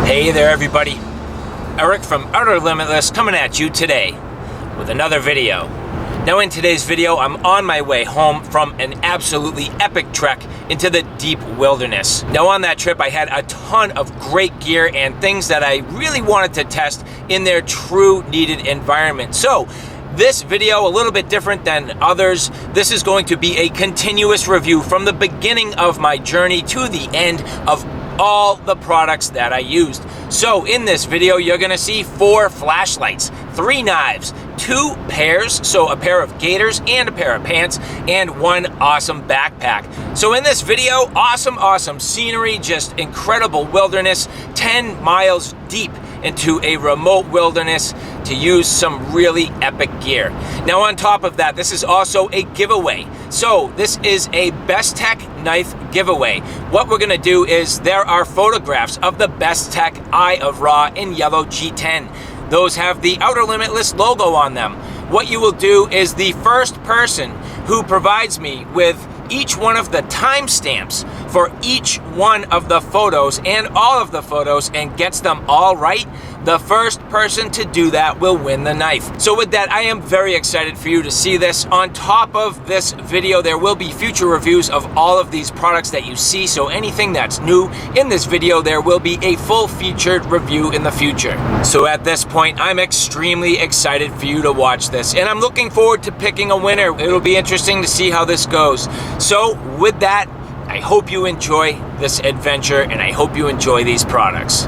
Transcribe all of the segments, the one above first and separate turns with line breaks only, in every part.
Hey there everybody, Eric from Outer Limitless coming at you today with another video. Now in today's video, I'm on my way home from an absolutely epic trek into the deep wilderness. Now on that trip, I had a ton of great gear and things that I really wanted to test in their true needed environment. So this video, a little bit different than others, this is going to be a continuous review from the beginning of my journey to the end of all the products that I used. So in this video, you're gonna see 4 flashlights, 3 knives, 2 pairs, so a pair of gaiters and a pair of pants, and 1 awesome backpack. So in this video, awesome scenery, just incredible wilderness, 10 miles deep into a remote wilderness to use some really epic gear. Now on top of that, this is also a giveaway. So this is a BESTECH Knife giveaway. What we're gonna do is there are photographs of the BESTECH Eye of Ra in yellow G10. Those have the Outer Limitless logo on them. What you will do is the first person who provides me with each one of the timestamps for each one of the photos and all of the photos and gets them all right, the first person to do that will win the knife. So with that, I am very excited for you to see this. On top of this video, there will be future reviews of all of these products that you see. So anything that's new in this video, there will be a full featured review in the future. So at this point, I'm extremely excited for you to watch this, and I'm looking forward to picking a winner. It'll be interesting to see how this goes. So with that, I hope you enjoy this adventure and I hope you enjoy these products.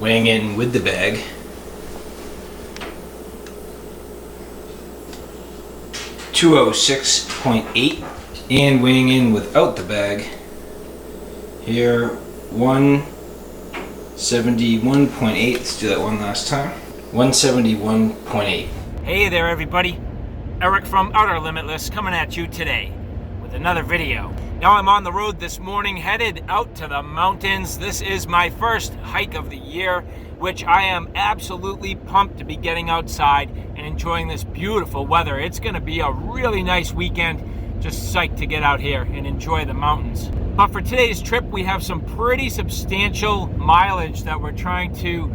Weighing in with the bag, (206.8), and weighing in without the bag here, 171.8. Let's do that one last time. 171.8. Hey there everybody, Eric from Outer Limitless coming at you today with another video. Now I'm on the road this morning, headed out to the mountains. This is my first hike of the year, which I am absolutely pumped to be getting outside and enjoying this beautiful weather. It's gonna be a really nice weekend. Just psyched to get out here and enjoy the mountains. But for today's trip, we have some pretty substantial mileage that we're trying to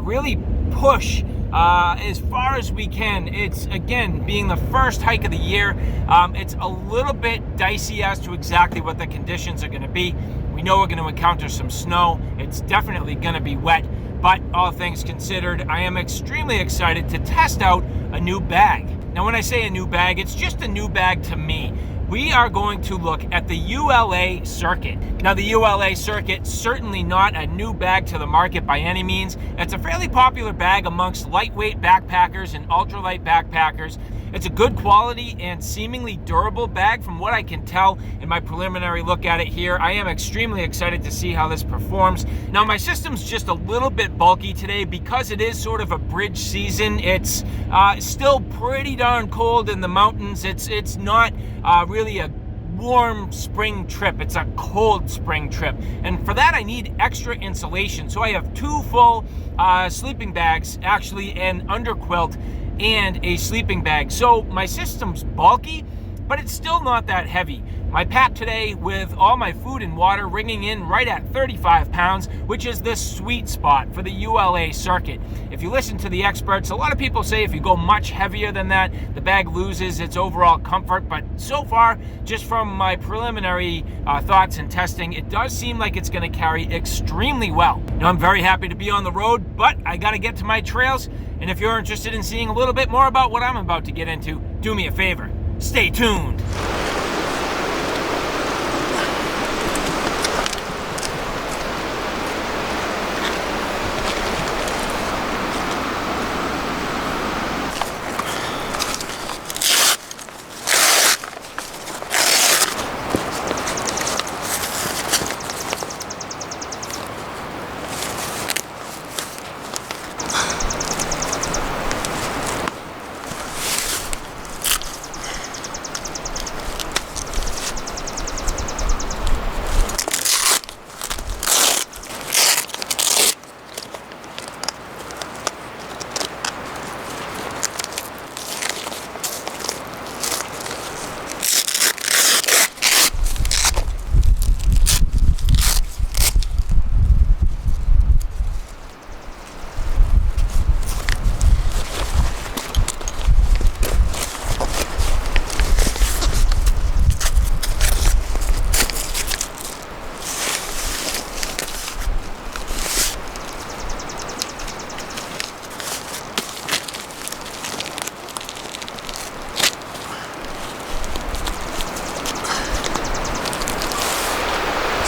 really push as far as we can. It's, again, being the first hike of the year, it's a little bit dicey as to exactly what the conditions are gonna be. We know we're gonna encounter some snow. It's definitely gonna be wet, but all things considered, I am extremely excited to test out a new bag. Now, when I say a new bag, it's just a new bag to me. We are going to look at the ULA Circuit. Now, the ULA Circuit, certainly not a new bag to the market by any means. It's a fairly popular bag amongst lightweight backpackers and ultralight backpackers. It's a good quality and seemingly durable bag from what I can tell in my preliminary look at it here. I am extremely excited to see how this performs. Now, my system's just a little bit bulky today because it is sort of a bridge season. It's still pretty darn cold in the mountains. It's not really a warm spring trip. It's a cold spring trip. And for that, I need extra insulation. So I have 2 full sleeping bags, actually, an underquilt and a sleeping bag. So my system's bulky, but it's still not that heavy. My pack today, with all my food and water, ringing in right at 35 pounds, which is the sweet spot for the ULA Circuit. If you listen to the experts, a lot of people say if you go much heavier than that, the bag loses its overall comfort. But so far, just from my preliminary thoughts and testing, it does seem like it's gonna carry extremely well. Now, I'm very happy to be on the road, but I gotta get to my trails. And if you're interested in seeing a little bit more about what I'm about to get into, do me a favor, stay tuned.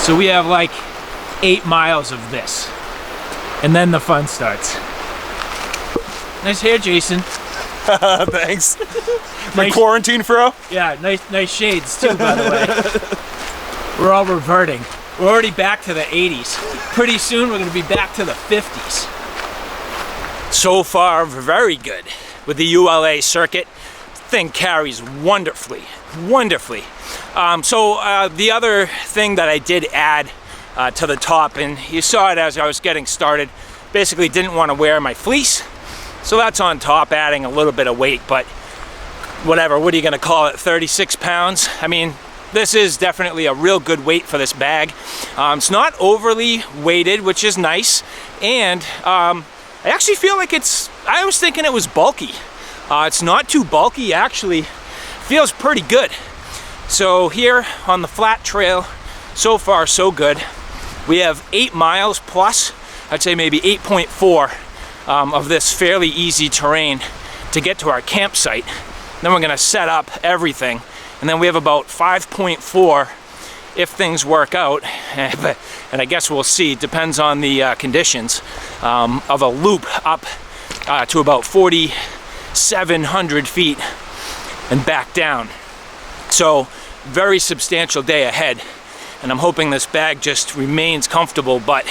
So we have like 8 miles of this. And then the fun starts. Nice hair, Jason.
Thanks. My quarantine fro?
Yeah, nice shades too, by the way. We're all reverting. We're already back to the 80s. Pretty soon we're gonna be back to the 50s. So far, very good. With the ULA Circuit, thing carries wonderfully, wonderfully. The other thing that I did add to the top, and you saw it as I was getting started, basically didn't want to wear my fleece. So that's on top, adding a little bit of weight, but whatever, what are you gonna call it, 36 pounds? I mean, this is definitely a real good weight for this bag. It's not overly weighted, which is nice, and I actually feel like I was thinking it was bulky. It's not too bulky, actually. Feels pretty good. So here on the flat trail, so far so good. We have 8 miles plus, I'd say maybe 8.4 of this fairly easy terrain to get to our campsite. Then we're gonna set up everything. And then we have about 5.4 if things work out, and I guess we'll see, it depends on the conditions, of a loop up to about 4,700 feet and back down. So very substantial day ahead, and I'm hoping this bag just remains comfortable, but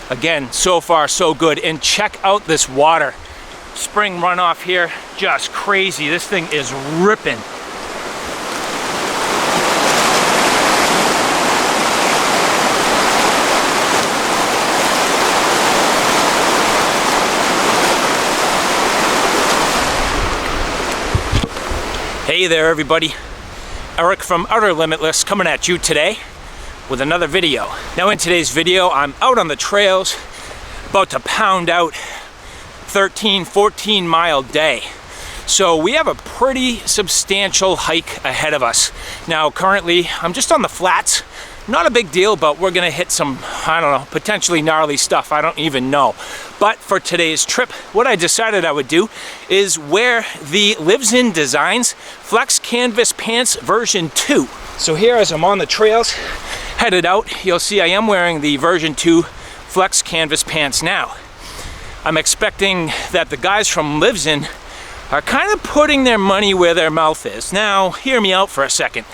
again, so far so good. And check out this water. Spring runoff here, just crazy. This thing is ripping. Hey there everybody, Eric from Outer Limitless coming at you today with another video. Now in today's video, I'm out on the trails, about to pound out 13, 14 mile day. So we have a pretty substantial hike ahead of us. Now currently, I'm just on the flats. Not a big deal, but we're gonna hit some, I don't know, potentially gnarly stuff, I don't even know. But for today's trip, what I decided I would do is wear the Livsn Designs Flex Canvas Pants version 2. So here as I'm on the trails, headed out, you'll see I am wearing the version 2 Flex Canvas Pants now. I'm expecting that the guys from Livsn are kind of putting their money where their mouth is. Now, hear me out for a second.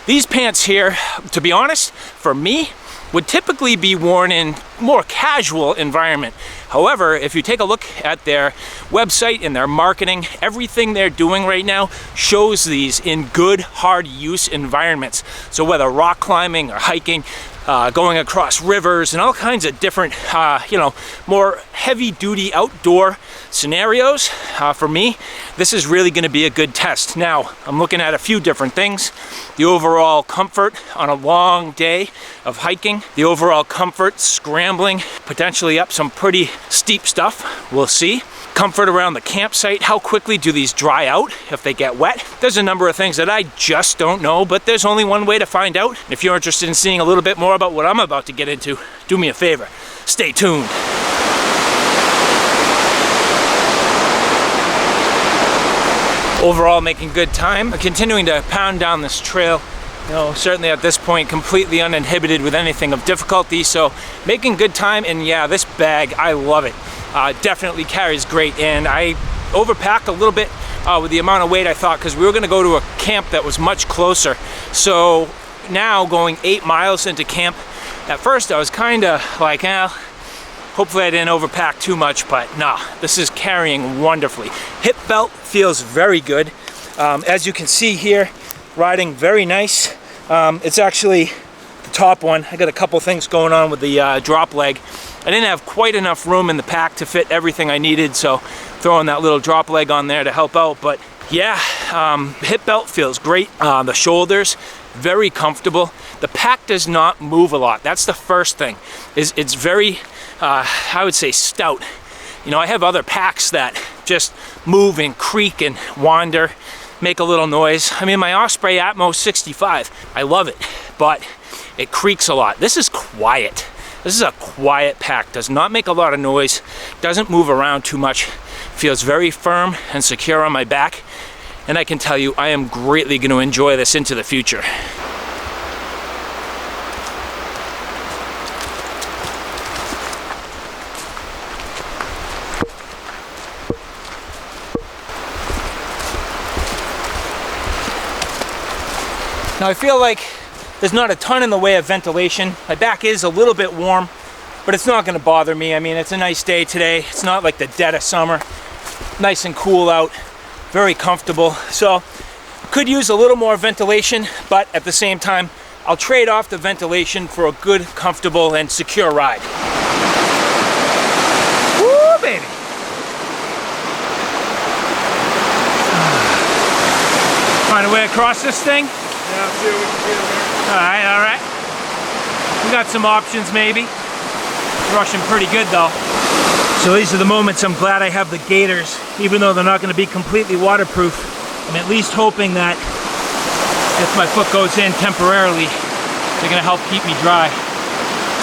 These pants here, to be honest, for me, would typically be worn in more casual environment. However, if you take a look at their website and their marketing, everything they're doing right now shows these in good, hard use environments. So whether rock climbing or hiking, going across rivers and all kinds of different, more heavy-duty outdoor scenarios, for me, this is really going to be a good test. Now, I'm looking at a few different things. The overall comfort on a long day of hiking, the overall comfort scrambling, potentially up some pretty steep stuff, we'll see. Comfort around the campsite, how quickly do these dry out if they get wet? There's a number of things that I just don't know, but there's only one way to find out. If you're interested in seeing a little bit more about what I'm about to get into, do me a favor, stay tuned. Overall, making good time, continuing to pound down this trail. You know, certainly at this point, completely uninhibited with anything of difficulty, so making good time. And yeah, this bag, I love it. Definitely carries great, and I overpacked a little bit with the amount of weight I thought, because we were gonna go to a camp that was much closer. So now going 8 miles into camp, at first I was kinda like, hopefully I didn't overpack too much, but nah, this is carrying wonderfully. Hip belt feels very good. As you can see here, riding very nice. It's actually the top one. I got a couple things going on with the drop leg. I didn't have quite enough room in the pack to fit everything I needed, so throwing that little drop leg on there to help out. But yeah, hip belt feels great. The shoulders, very comfortable. The pack does not move a lot. That's the first thing. It's very, I would say, stout. You know, I have other packs that just move and creak and wander, make a little noise. I mean, my Osprey Atmos 65, I love it, but it creaks a lot. This is quiet. This is a quiet pack, does not make a lot of noise, doesn't move around too much, feels very firm and secure on my back, and I can tell you, I am greatly going to enjoy this into the future. Now I feel like there's not a ton in the way of ventilation. My back is a little bit warm, but it's not gonna bother me. I mean, it's a nice day today. It's not like the dead of summer. Nice and cool out, very comfortable. So could use a little more ventilation, but at the same time, I'll trade off the ventilation for a good, comfortable, and secure ride. Woo, baby. Find a way across this thing?
Yeah, see what we can do there.
All right. We got some options maybe. Rushing pretty good though. So these are the moments I'm glad I have the Gaiters, even though they're not going to be completely waterproof. I'm at least hoping that if my foot goes in temporarily, they're going to help keep me dry.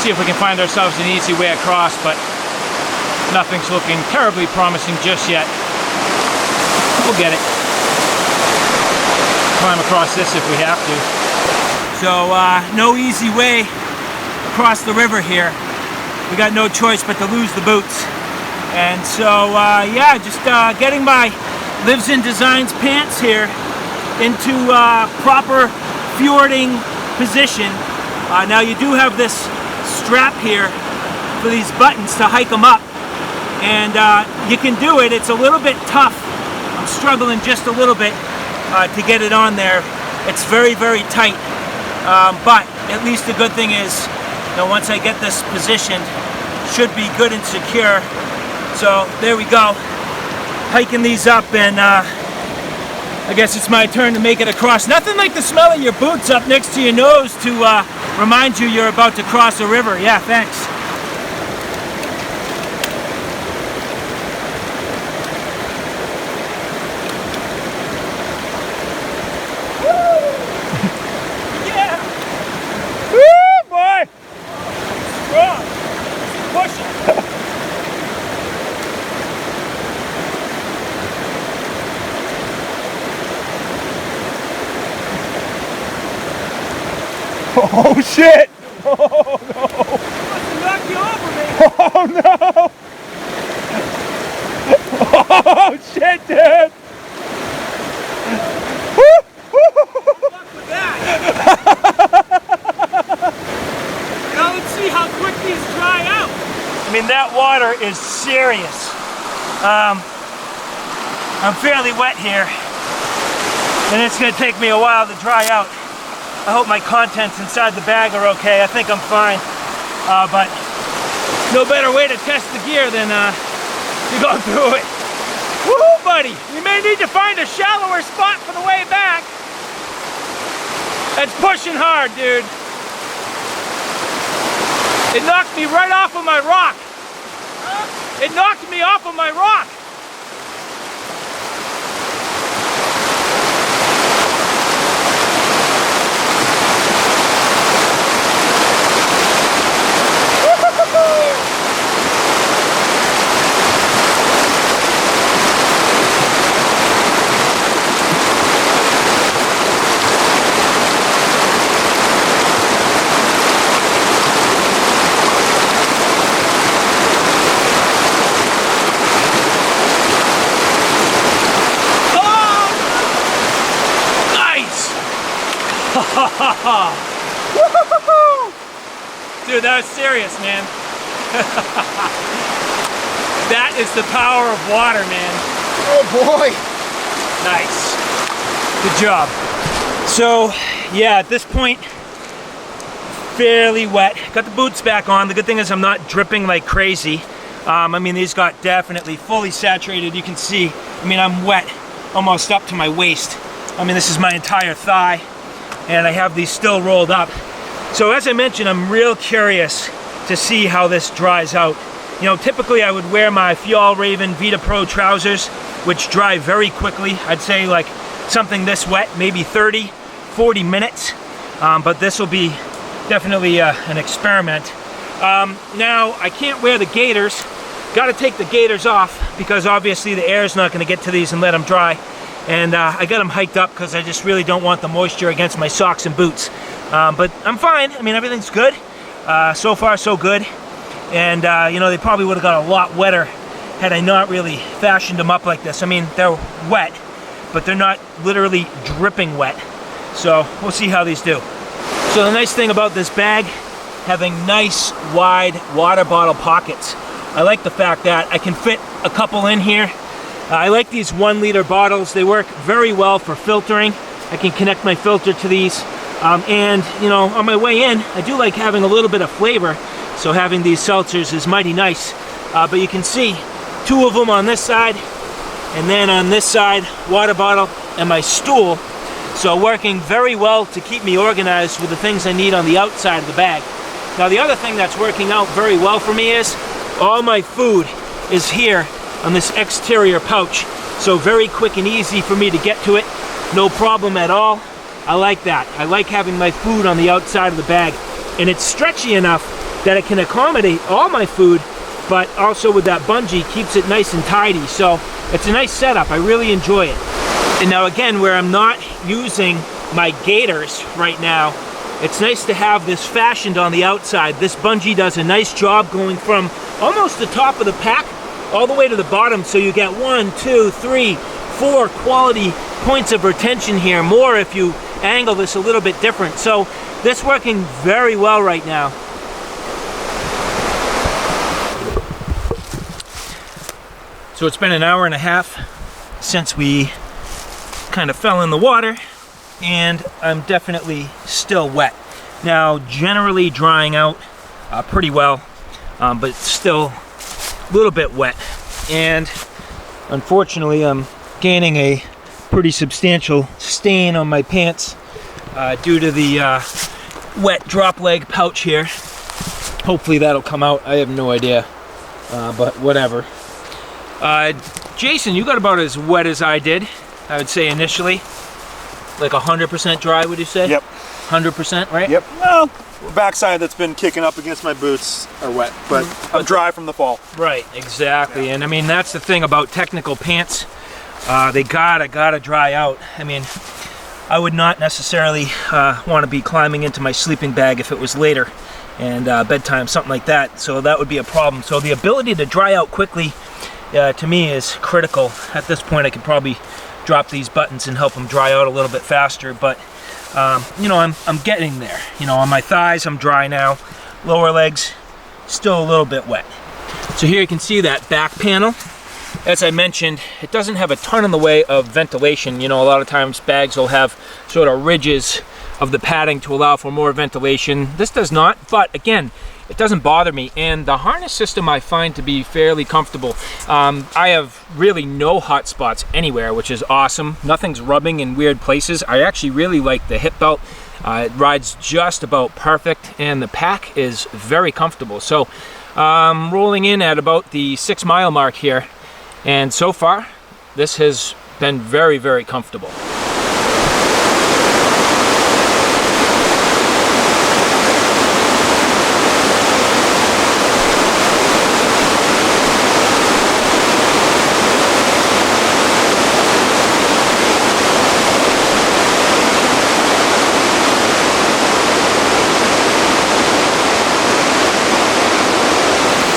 See if we can find ourselves an easy way across, but nothing's looking terribly promising just yet. We'll get it. Climb across this if we have to. So no easy way across the river here. We got no choice but to lose the boots. And so yeah, just getting my Livsn Designs pants here into proper fjording position. Now you do have this strap here for these buttons to hike them up, and you can do it. It's a little bit tough. I'm struggling just a little bit to get it on there. It's very, very tight, but at least the good thing is, you know, once I get this positioned, should be good and secure. So there we go, hiking these up, and I guess it's my turn to make it across. Nothing like the smell of your boots up next to your nose to remind you you're about to cross a river. Yeah, thanks.
Oh shit! Oh no!
Knock you over, man.
Oh no! Oh shit, dude!
Good luck with that. Now let's see how quick these dry out. I mean, that water is serious. I'm fairly wet here, and it's gonna take me a while to dry out. I hope my contents inside the bag are okay. I think I'm fine. But no better way to test the gear than to go through it. Woohoo, buddy! We may need to find a shallower spot for the way back. That's pushing hard, dude. It knocked me right off of my rock. It knocked me off of my rock. Dude, that was serious, man. That is the power of water, man.
Oh boy!
Nice. Good job. So, yeah, at this point, fairly wet. Got the boots back on. The good thing is I'm not dripping like crazy. I mean, these got definitely fully saturated. You can see, I mean, I'm wet almost up to my waist. I mean, this is my entire thigh, and I have these still rolled up. So as I mentioned, I'm real curious to see how this dries out. You know, typically I would wear my Fjallraven Vita Pro trousers, which dry very quickly. I'd say like something this wet, maybe 30, 40 minutes. But this will be definitely an experiment. Now, I can't wear the Gaiters. Got to take the Gaiters off because obviously the air is not going to get to these and let them dry. And I got them hiked up because I just really don't want the moisture against my socks and boots. But I'm fine. I mean, everything's good. So far, so good. And, you know, they probably would have got a lot wetter had I not really fashioned them up like this. I mean, they're wet, but they're not literally dripping wet. So we'll see how these do. So the nice thing about this bag, having nice wide water bottle pockets. I like the fact that I can fit a couple in here. I like these 1 liter bottles. They work very well for filtering. I can connect my filter to these. And you know, on my way in, I do like having a little bit of flavor. So having these seltzers is mighty nice. But you can see 2 of them on this side, and then on this side, water bottle and my stool. So working very well to keep me organized with the things I need on the outside of the bag. Now the other thing that's working out very well for me is all my food is here on this exterior pouch. So very quick and easy for me to get to it. No problem at all. I like that. I like having my food on the outside of the bag. And it's stretchy enough that it can accommodate all my food, but also with that bungee keeps it nice and tidy. So it's a nice setup. I really enjoy it. And now again, where I'm not using my gaiters right now, it's nice to have this fashioned on the outside. This bungee does a nice job going from almost the top of the pack all the way to the bottom. So you get 1, 2, 3, 4 quality points of retention here. More if you angle this a little bit different. So this working very well right now. So it's been an hour and a half since we kind of fell in the water, and I'm definitely still wet. Now, generally drying out pretty well, but still a little bit wet. And unfortunately, I'm gaining a pretty substantial stain on my pants due to the wet drop leg pouch here. Hopefully that'll come out. I have no idea, but whatever. Jason, you got about as wet as I did, I would say initially. Like 100% dry, would you say?
Yep.
100%, right?
Yep. Well, the backside that's been kicking up against my boots are wet, but I'm dry from the fall.
Right, exactly. Yeah. And I mean, that's the thing about technical pants. They gotta dry out. I mean, I would not necessarily want to be climbing into my sleeping bag if it was later and bedtime, something like that. So that would be a problem. So the ability to dry out quickly to me is critical. At this point, I could probably drop these buttons and help them dry out a little bit faster, but you know, I'm getting there. You know, on my thighs I'm dry now, lower legs still a little bit wet. So here you can see that back panel. As I mentioned, it doesn't have a ton in the way of ventilation. You know, a lot of times bags will have sort of ridges of the padding to allow for more ventilation. This does not, but again, it doesn't bother me, and the harness system I find to be fairly comfortable. I have really no hot spots anywhere, which is awesome. Nothing's rubbing in weird places. I actually really like the hip belt. It rides just about perfect, and the pack is very comfortable. So rolling in at about the 6 mile mark here, and so far this has been very, very comfortable.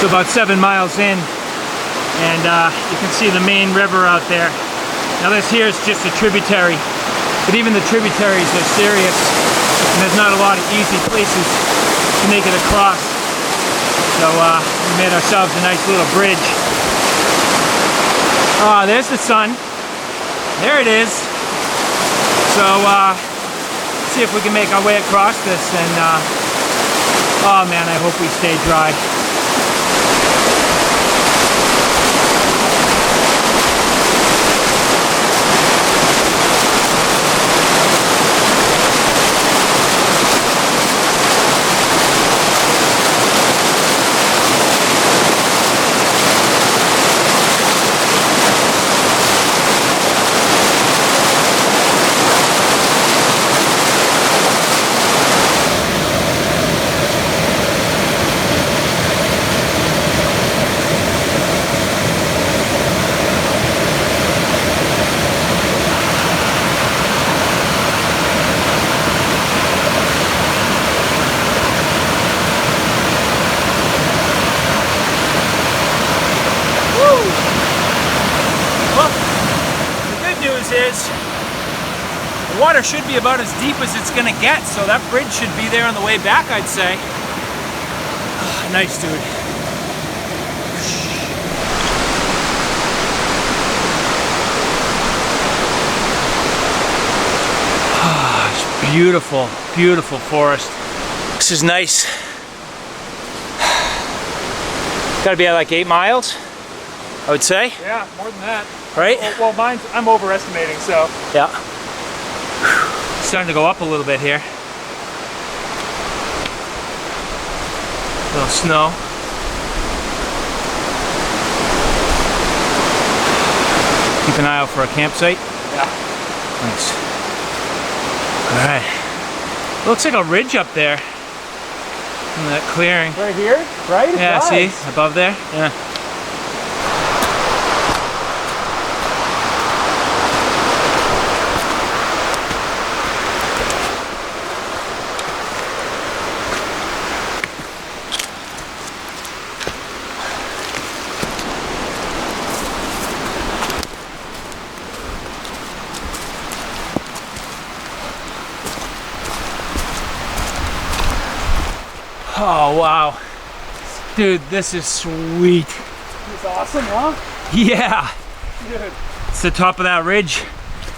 About 7 miles in, and you can see the main river out there. Now this here is just a tributary, but even the tributaries are serious, and there's not a lot of easy places to make it across. So we made ourselves a nice little bridge. There's the sun. There it is. So see if we can make our way across this, and oh man, I hope we stay dry. The water should be about as deep as it's gonna get, so that bridge should be there on the way back, I'd say. Nice, dude. It's beautiful, beautiful forest. This is nice. Gotta be at like 8 miles, I would say.
Yeah, more than that.
Right?
Well, I'm overestimating, so.
Yeah. It's starting to go up a little bit here. A little snow. Keep an eye out for a campsite.
Yeah.
Nice. All right. Looks like a ridge up there in that clearing.
Right here, right?
Yeah,
nice.
see? Above there? Yeah. Oh, wow. Dude, this is sweet.
It's awesome, huh?
Yeah.
Dude.
It's the top of that ridge.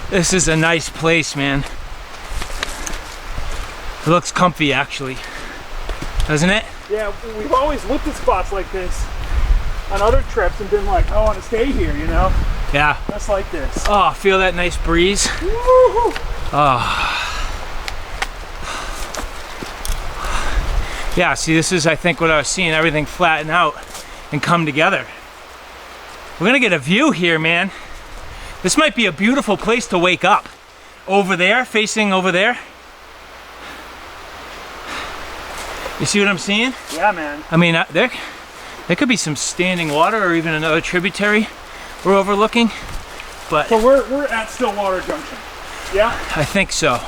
This is a nice place, man. It looks comfy, actually. Doesn't it?
Yeah, we've always looked at spots like this on other trips and been like, I want to stay here, you know?
Yeah.
Just like this.
Oh, feel that nice breeze?
Woo-hoo.
Oh. Yeah, see, this is, I think, what I was seeing, everything flatten out and come together. We're gonna get a view here, man. This might be a beautiful place to wake up. Over there, facing over there. You see what I'm seeing?
Yeah, man.
I mean, there could be some standing water or even another tributary we're overlooking, but
So we're at Stillwater Junction, yeah?
I think so.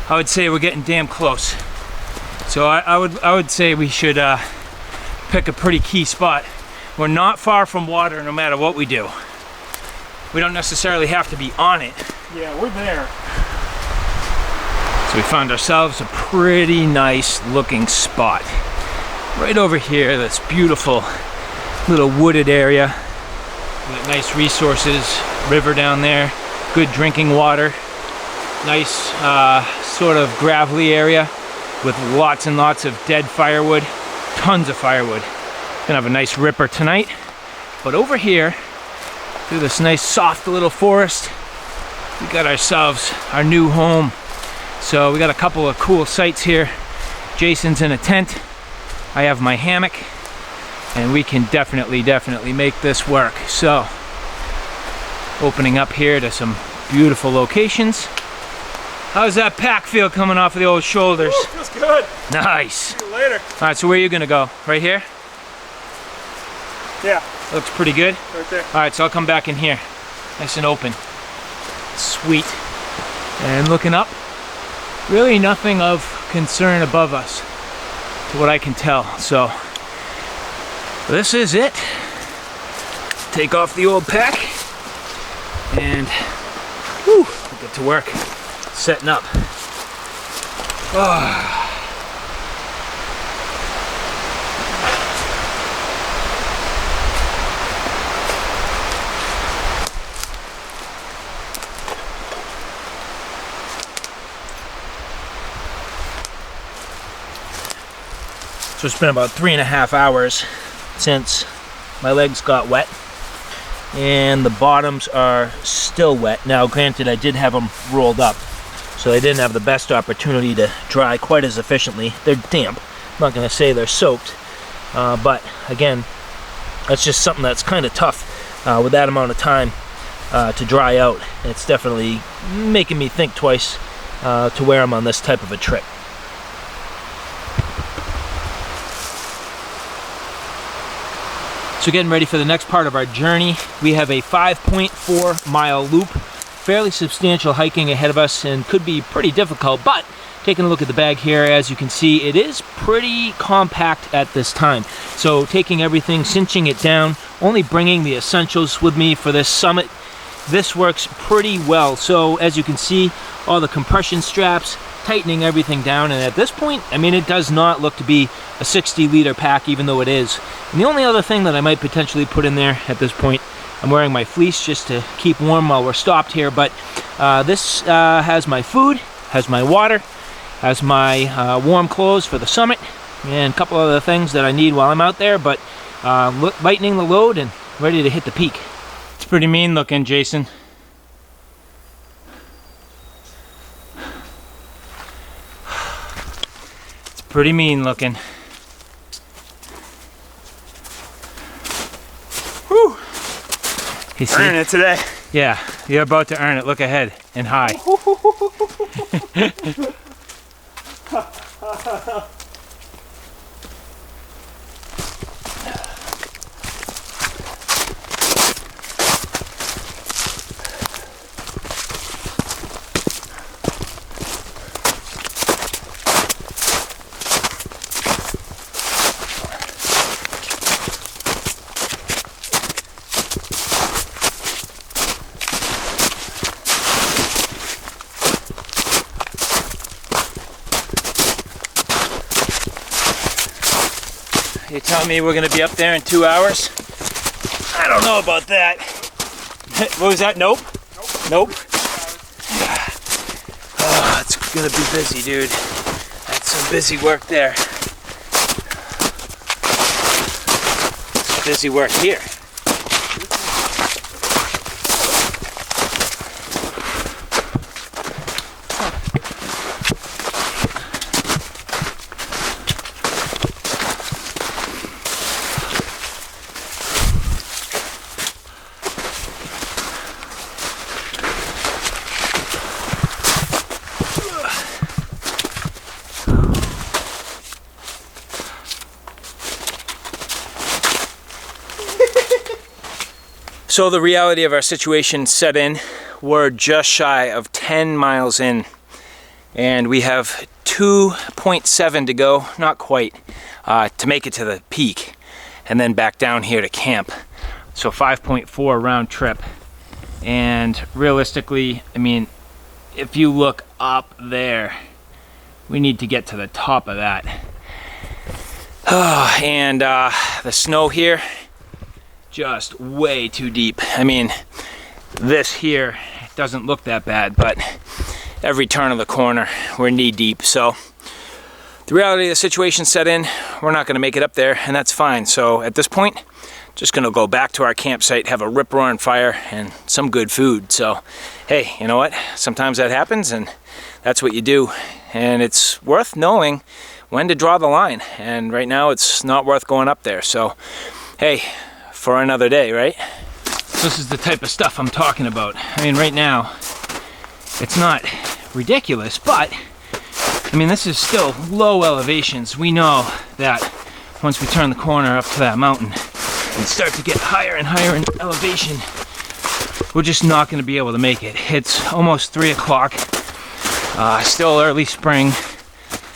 I would say we're getting damn close. So I would say we should pick a pretty key spot. We're not far from water no matter what we do. We don't necessarily have to be on it.
Yeah, we're there.
So we found ourselves a pretty nice looking spot. Right over here, this beautiful little wooded area. With nice resources, river down there, good drinking water. Nice sort of gravelly area with lots and lots of dead firewood, tons of firewood. Gonna have a nice ripper tonight. But over here, through this nice soft little forest, we got ourselves our new home. So we got a couple of cool sites here. Jason's in a tent, I have my hammock, and we can definitely make this work. So, opening up here to some beautiful locations. How's that pack feel coming off of the old shoulders?
Ooh, feels good.
Nice.
See you later.
All right, so where are you gonna go? Right here?
Yeah,
Looks pretty good.
right there.
All right, so I'll come back in here. Nice and open. Sweet. And looking up, really nothing of concern above us, to what I can tell. So, this is it. Take off the old pack, and whew, we'll get to work. Setting up. Oh. So it's been about 3.5 hours since my legs got wet, and the bottoms are still wet. Now granted, I did have them rolled up, so they didn't have the best opportunity to dry quite as efficiently. They're damp. I'm not going to say they're soaked, but again, that's just something that's kind of tough with that amount of time to dry out. It's definitely making me think twice to wear them on this type of a trip. So getting ready for the next part of our journey, we have a 5.4 mile loop. Fairly substantial hiking ahead of us and could be pretty difficult, but taking a look at the bag here, as you can see, it is pretty compact at this time. So taking everything, cinching it down, only bringing the essentials with me for this summit, this works pretty well. So as you can see, all the compression straps, tightening everything down, and at this point, I mean, it does not look to be a 60-liter pack, even though it is. And the only other thing that I might potentially put in there at this point, I'm wearing my fleece just to keep warm while we're stopped here, but this has my food, has my water, has my warm clothes for the summit, and a couple other things that I need while I'm out there, but lightening the load and ready to hit the peak. It's pretty mean looking, Jason. It's pretty mean looking.
Whew.
You see?
Earning it today.
Yeah, you're about to earn it. Look ahead and high. You're telling me we're gonna be up there in 2 hours? I don't know about that. What was that? Nope. Nope. Oh, it's gonna be busy, dude. That's some busy work there. Some busy work here. So the reality of our situation set in. We're just shy of 10 miles in, and we have 2.7 to go, not quite, to make it to the peak, and then back down here to camp. So 5.4 round trip. And realistically, I mean, if you look up there, we need to get to the top of that. And the snow here, just way too deep. I mean, this here doesn't look that bad, but every turn of the corner we're knee deep. So the reality of the situation set in. We're not going to make it up there, and that's fine. So at this point, just going to go back to our campsite, have a rip-roaring fire and some good food. So hey, you know what, sometimes that happens, and that's what you do. And it's worth knowing when to draw the line, and right now it's not worth going up there. So hey, for another day, right? This is the type of stuff I'm talking about. I mean, right now, it's not ridiculous, but I mean, this is still low elevations. We know that once we turn the corner up to that mountain and start to get higher and higher in elevation, we're just not going to be able to make it. It's almost 3 o'clock, still early spring.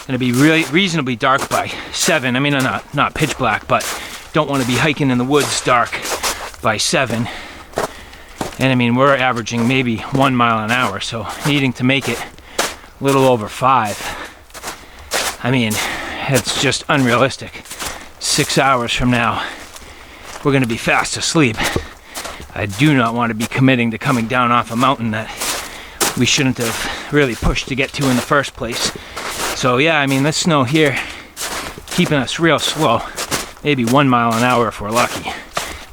Going to be really reasonably dark by 7. I mean, not pitch black, but don't want to be hiking in the woods dark by 7. And I mean, we're averaging maybe 1 mile an hour, so needing to make it a little over 5. I mean, it's just unrealistic. 6 hours from now, we're going to be fast asleep. I do not want to be committing to coming down off a mountain that we shouldn't have really pushed to get to in the first place. So yeah, I mean, this snow here keeping us real slow. Maybe 1 mile an hour if we're lucky.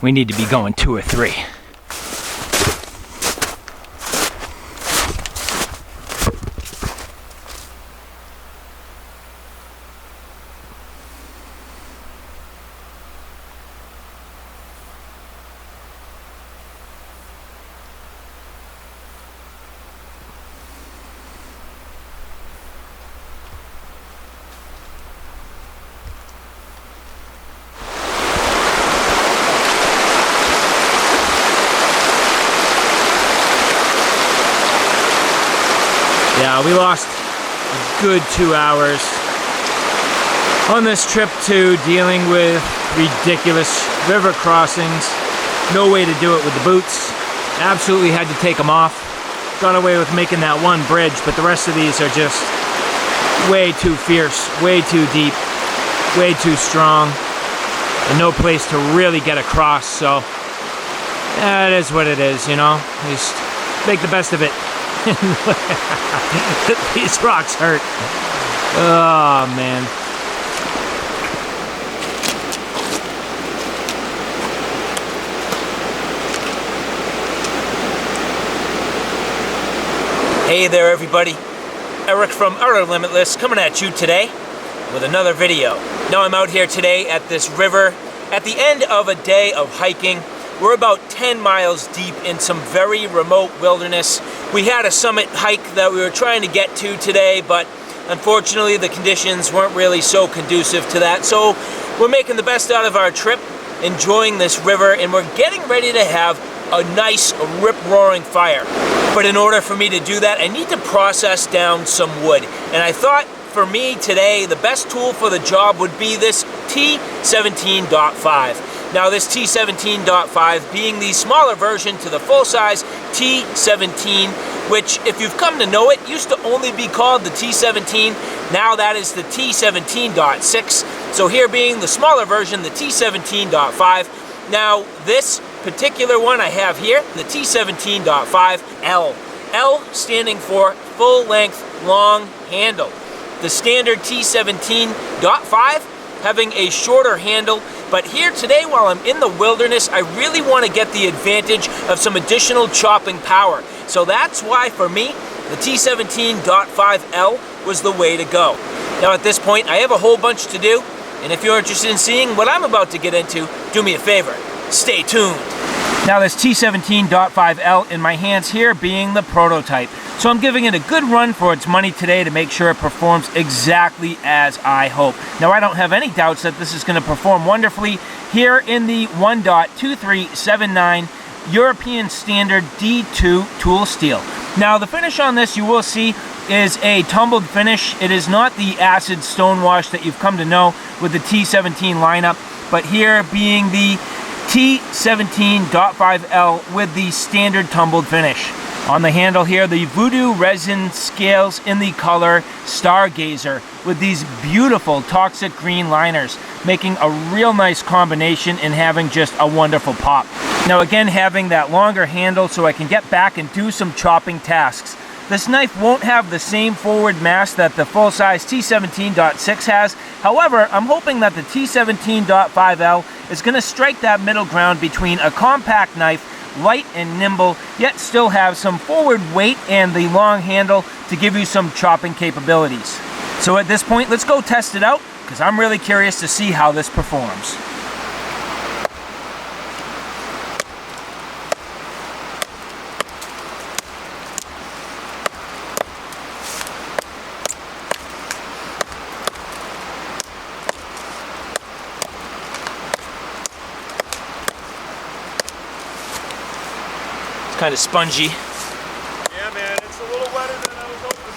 We need to be going 2 or 3. Yeah, we lost a good 2 hours on this trip to dealing with ridiculous river crossings. No way to do it with the boots. Absolutely had to take them off. Got away with making that one bridge, but the rest of these are just way too fierce, way too deep, way too strong, and no place to really get across. So that is what it is, you know. Just make the best of it. These rocks hurt. Oh man. Hey there everybody, Eric from Outer Limitless coming at you today with another video. Now I'm out here today at this river at the end of a day of hiking. We're about 10 miles deep in some very remote wilderness. We had a summit hike that we were trying to get to today, but unfortunately the conditions weren't really so conducive to that. So we're making the best out of our trip, enjoying this river, and we're getting ready to have a nice rip-roaring fire. But in order for me to do that, I need to process down some wood. And I thought for me today, the best tool for the job would be this T17.5. Now this T17.5 being the smaller version to the full-size T17, which if you've come to know it, used to only be called the T17. Now that is the T17.6. So here being the smaller version, the T17.5. Now this particular one I have here, the T17.5L. L standing for full length long handle. The standard T17.5 having a shorter handle, but here today while I'm in the wilderness, I really want to get the advantage of some additional chopping power. So that's why for me, the T17.5L was the way to go. Now at this point, I have a whole bunch to do, and if you're interested in seeing what I'm about to get into, do me a favor, stay tuned. Now this T17.5L in my hands here being the prototype. So I'm giving it a good run for its money today to make sure it performs exactly as I hope. Now I don't have any doubts that this is going to perform wonderfully here in the 1.2379 European Standard D2 tool steel. Now the finish on this you will see is a tumbled finish. It is not the acid stonewash that you've come to know with the T17 lineup, but here being the T17.5L with the standard tumbled finish. On the handle here, the Voodoo resin scales in the color Stargazer with these beautiful toxic green liners, making a real nice combination and having just a wonderful pop. Now again, having that longer handle so I can get back and do some chopping tasks. This knife won't have the same forward mass that the full-size T17.6 has. However, I'm hoping that the T17.5L is going to strike that middle ground between a compact knife, light and nimble, yet still have some forward weight and the long handle to give you some chopping capabilities. So at this point, let's go test it out, because I'm really curious to see how this performs. Kind of spongy.
Yeah, man, it's a little wetter than I was hoping.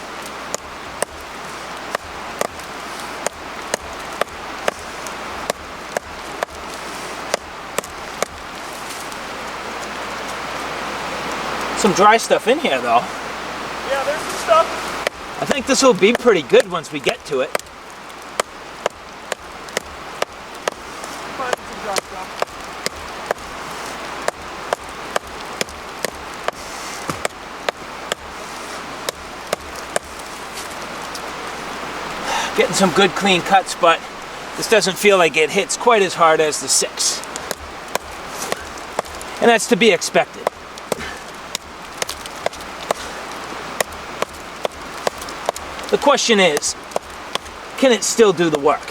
Some dry stuff in here, though.
Yeah, there's some stuff.
I think this will be pretty good once we get to it.
Find some dry stuff.
Getting some good clean cuts, but this doesn't feel like it hits quite as hard as the 6. And that's to be expected. The question is, can it still do the work?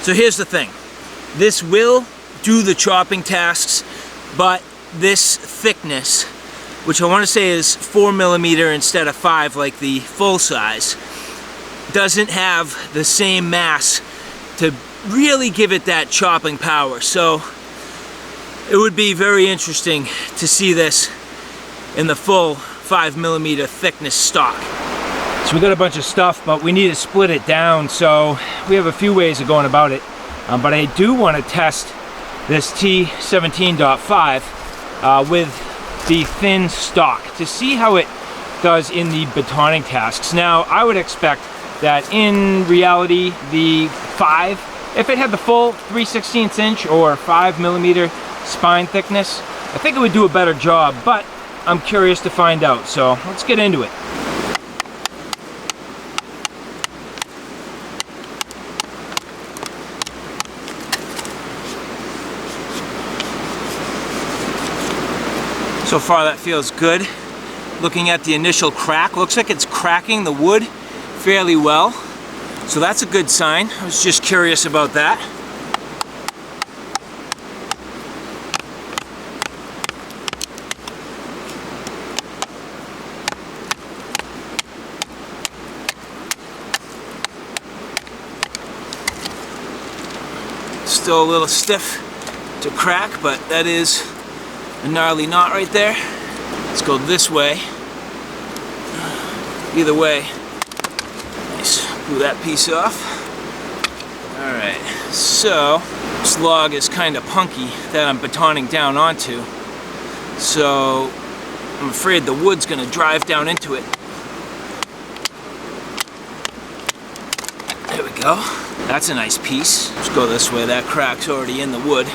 So here's the thing. This will do the chopping tasks, but this thickness, which I want to say is 4mm instead of 5 like the full size, doesn't have the same mass to really give it that chopping power. So it would be very interesting to see this in the full 5mm thickness stock. So we got a bunch of stuff, but we need to split it down, so we have a few ways of going about it. But I do want to test this T17.5 with the thin stock to see how it does in the batoning tasks. Now, I would expect that in reality, the 5, if it had the full 3/16 inch or 5mm spine thickness, I think it would do a better job, but I'm curious to find out, so let's get into it. So far that feels good. Looking at the initial crack, looks like it's cracking the wood fairly well. So that's a good sign. I was just curious about that. Still a little stiff to crack, but that is a gnarly knot right there. Let's go this way. Either way, nice. Glue that piece off. Alright, so this log is kind of punky that I'm batoning down onto. So I'm afraid the wood's gonna drive down into it. There we go. That's a nice piece. Let's go this way. That crack's already in the wood.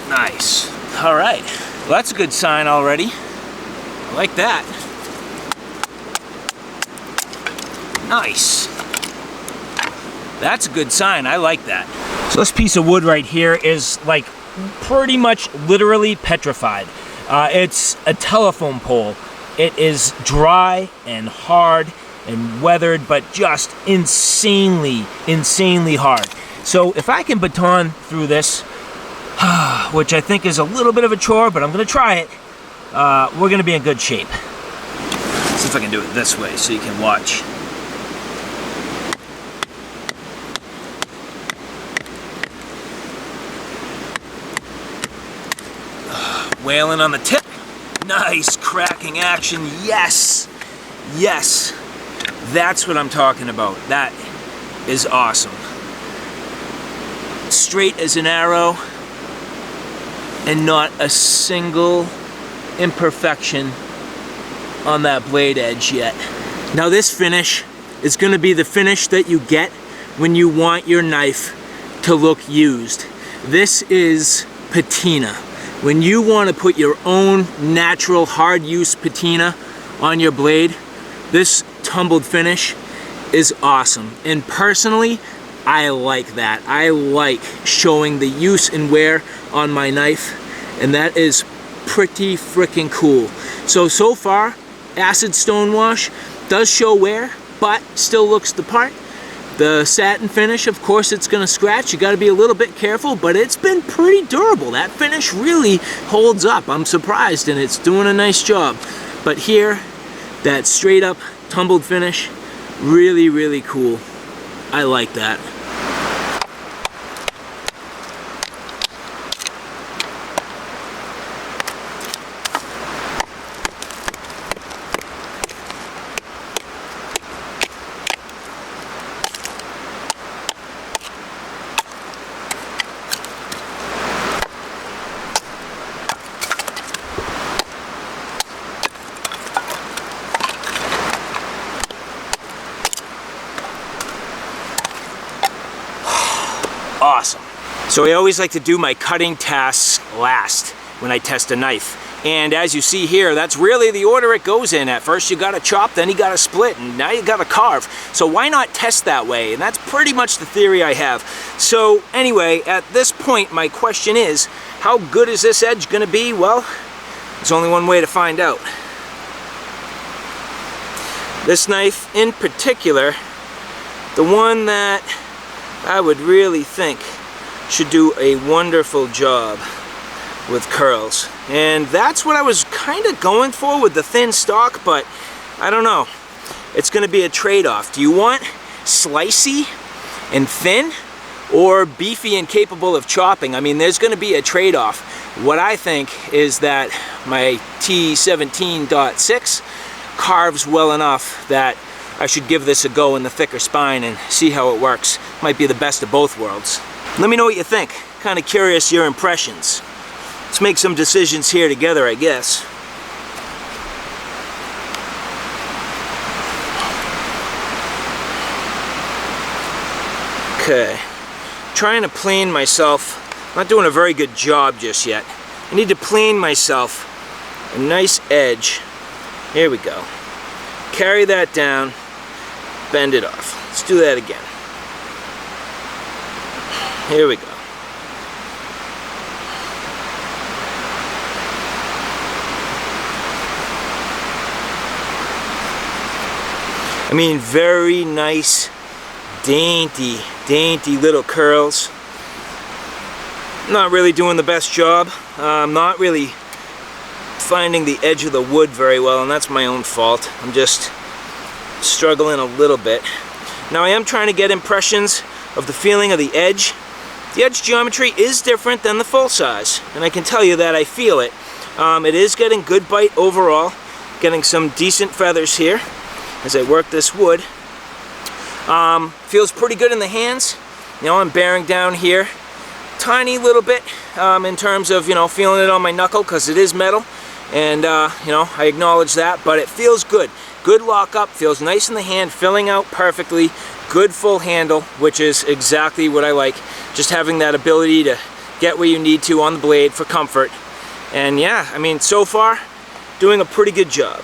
Nice. All right. Well, that's a good sign already. I like that. Nice. That's a good sign. I like that. So this piece of wood right here is like pretty much literally petrified. It's a telephone pole. It is dry and hard and weathered, but just insanely hard. So if I can baton through this, which I think is a little bit of a chore, but I'm gonna try it, we're gonna be in good shape. Let's see if I can do it this way so you can watch. Wailing on the tip. Nice cracking action. Yes. Yes. That's what I'm talking about. That is awesome. Straight as an arrow and not a single imperfection on that blade edge yet. Now this finish is going to be the finish that you get when you want your knife to look used. This is patina. When you want to put your own natural hard use patina on your blade, this tumbled finish is awesome. And personally, I like that. I like showing the use and wear on my knife, and that is pretty freaking cool. So far, acid stonewash does show wear, but still looks the part. The satin finish, of course, it's gonna scratch. You gotta be a little bit careful, but it's been pretty durable. That finish really holds up. I'm surprised, and it's doing a nice job. But here, that straight up tumbled finish, really cool. I like that. Awesome. So I always like to do my cutting tasks last when I test a knife. And as you see here, that's really the order it goes in. At first you gotta chop, then you gotta split, and now you gotta carve. So why not test that way? And that's pretty much the theory I have. So anyway, at this point, my question is, how good is this edge gonna be? Well, there's only one way to find out. This knife in particular, the one that I would really think should do a wonderful job with curls. And that's what I was kind of going for with the thin stock, but I don't know. It's going to be a trade-off. Do you want slicey and thin, or beefy and capable of chopping? I mean, there's going to be a trade-off. What I think is that my T17.6 carves well enough that I should give this a go in the thicker spine and see how it works. Might be the best of both worlds. Let me know what you think. Kind of curious your impressions. Let's make some decisions here together, I guess. Okay, trying to plane myself. Not doing a very good job just yet. I need to plane myself a nice edge. Here we go. Carry that down, bend it off. Let's do that again. Here we go. I mean, very nice, dainty little curls. Not really doing the best job. I'm not really finding the edge of the wood very well, and that's my own fault. I'm just struggling a little bit. Now I am trying to get impressions of the feeling of the edge. The edge geometry is different than the full size, and I can tell you that I feel it. It is getting good bite overall, getting some decent feathers here as I work this wood. Feels pretty good in the hands. You know, I'm bearing down here tiny little bit in terms of, you know, feeling it on my knuckle because it is metal, and you know, I acknowledge that, but it feels good. Good lock up, feels nice in the hand, filling out perfectly, good full handle, which is exactly what I like. Just having that ability to get where you need to on the blade for comfort. And yeah, I mean, so far, doing a pretty good job.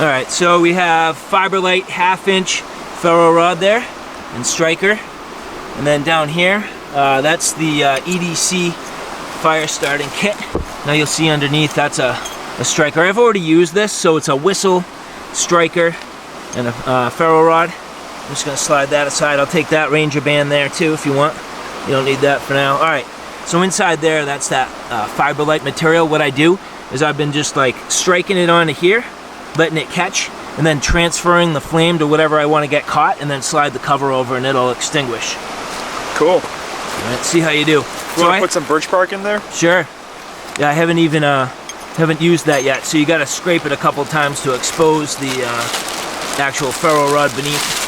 Alright, so we have Fiberlight 1/2" ferro rod there, and striker. And then down here, that's the EDC fire starting kit. Now you'll see underneath, that's a striker. I've already used this, so it's a whistle, striker, and a ferro rod. I'm just going to slide that aside. I'll take that Ranger band there too if you want. You don't need that for now. Alright, so inside there, that's that Fiberlight material. What I do is I've been just like striking it onto here, letting it catch, and then transferring the flame to whatever I want to get caught, and then slide the cover over and it'll extinguish.
Cool.
Let's see how you do.
You want to put some birch bark in there?
Sure. Yeah, I haven't even haven't used that yet, so you got to scrape it a couple times to expose the actual ferro rod beneath.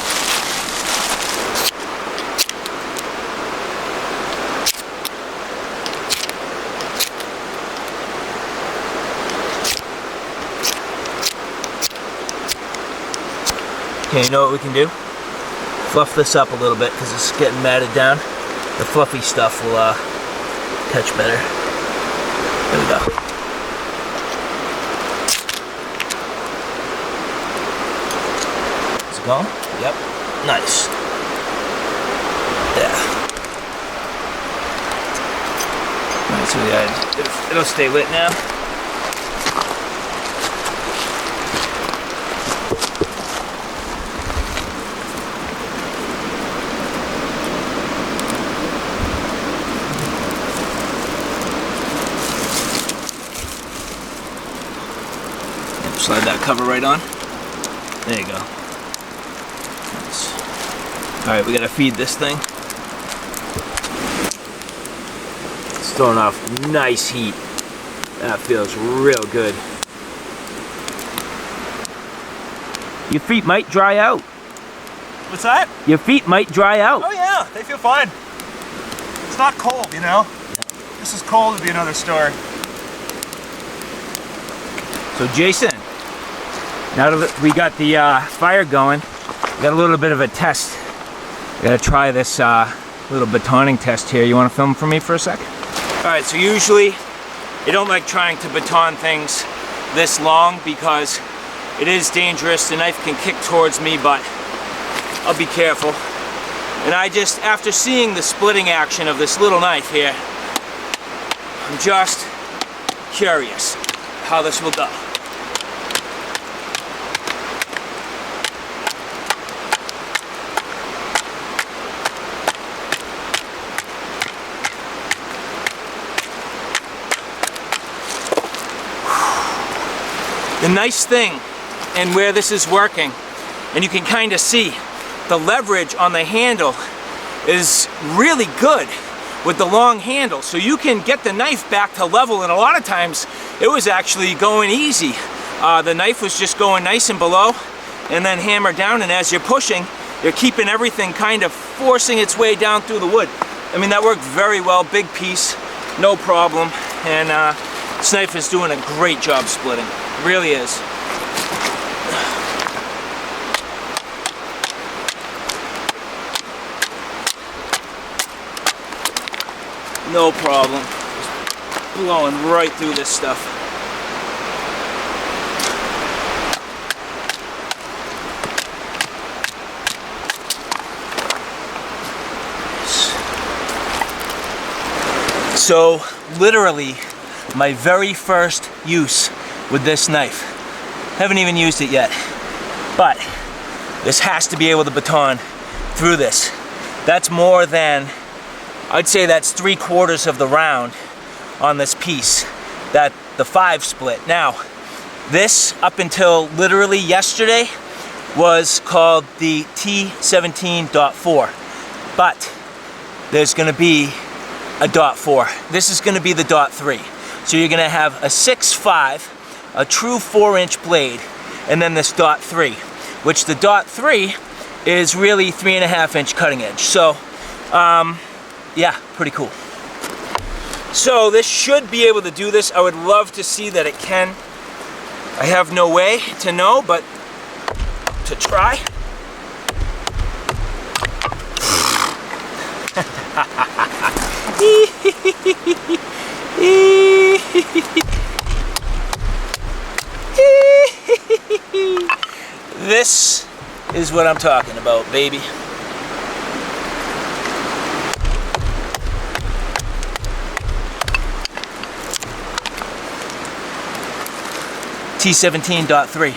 Okay, you know what we can do? Fluff this up a little bit because it's getting matted down. The fluffy stuff will catch better. There we go. Is it going? Yep. Nice. Yeah. Alright, so it'll stay lit now. Slide that cover right on. There you go. Nice. Alright, we gotta feed this thing. It's throwing off nice heat. That feels real good. Your feet might dry out.
What's that?
Your feet might dry out.
Oh yeah, they feel fine. It's not cold, you know? This is cold would be another story.
So Jason, now that we got the fire going, we got a little bit of a test. We gotta try this little batoning test here. You wanna film for me for a sec? Alright, so usually I don't like trying to baton things this long because it is dangerous. The knife can kick towards me, but I'll be careful. And I just, after seeing the splitting action of this little knife here, I'm just curious how this will go. The nice thing, and where this is working, and you can kind of see the leverage on the handle is really good with the long handle, so you can get the knife back to level, and a lot of times it was actually going easy. The knife was just going nice and below and then hammer down, and as you're pushing, you're keeping everything kind of forcing its way down through the wood. I mean, that worked very well, big piece, no problem, and this knife is doing a great job splitting, really is. No problem. Just blowing right through this stuff. So, literally, my very first use with this knife. Haven't even used it yet. But this has to be able to baton through this. That's more than, I'd say that's 3/4 of the round on this piece, that the 5 split. Now, this up until literally yesterday was called the T17.4, but there's gonna be a .4. This is gonna be the .3. So you're gonna have a 6.5, a true 4-inch blade, and then this .3, which the .3 is really 3.5-inch cutting edge. So, yeah, pretty cool. So this should be able to do this. I would love to see that it can. I have no way to know, but to try. This is what I'm talking about, baby. T17.3.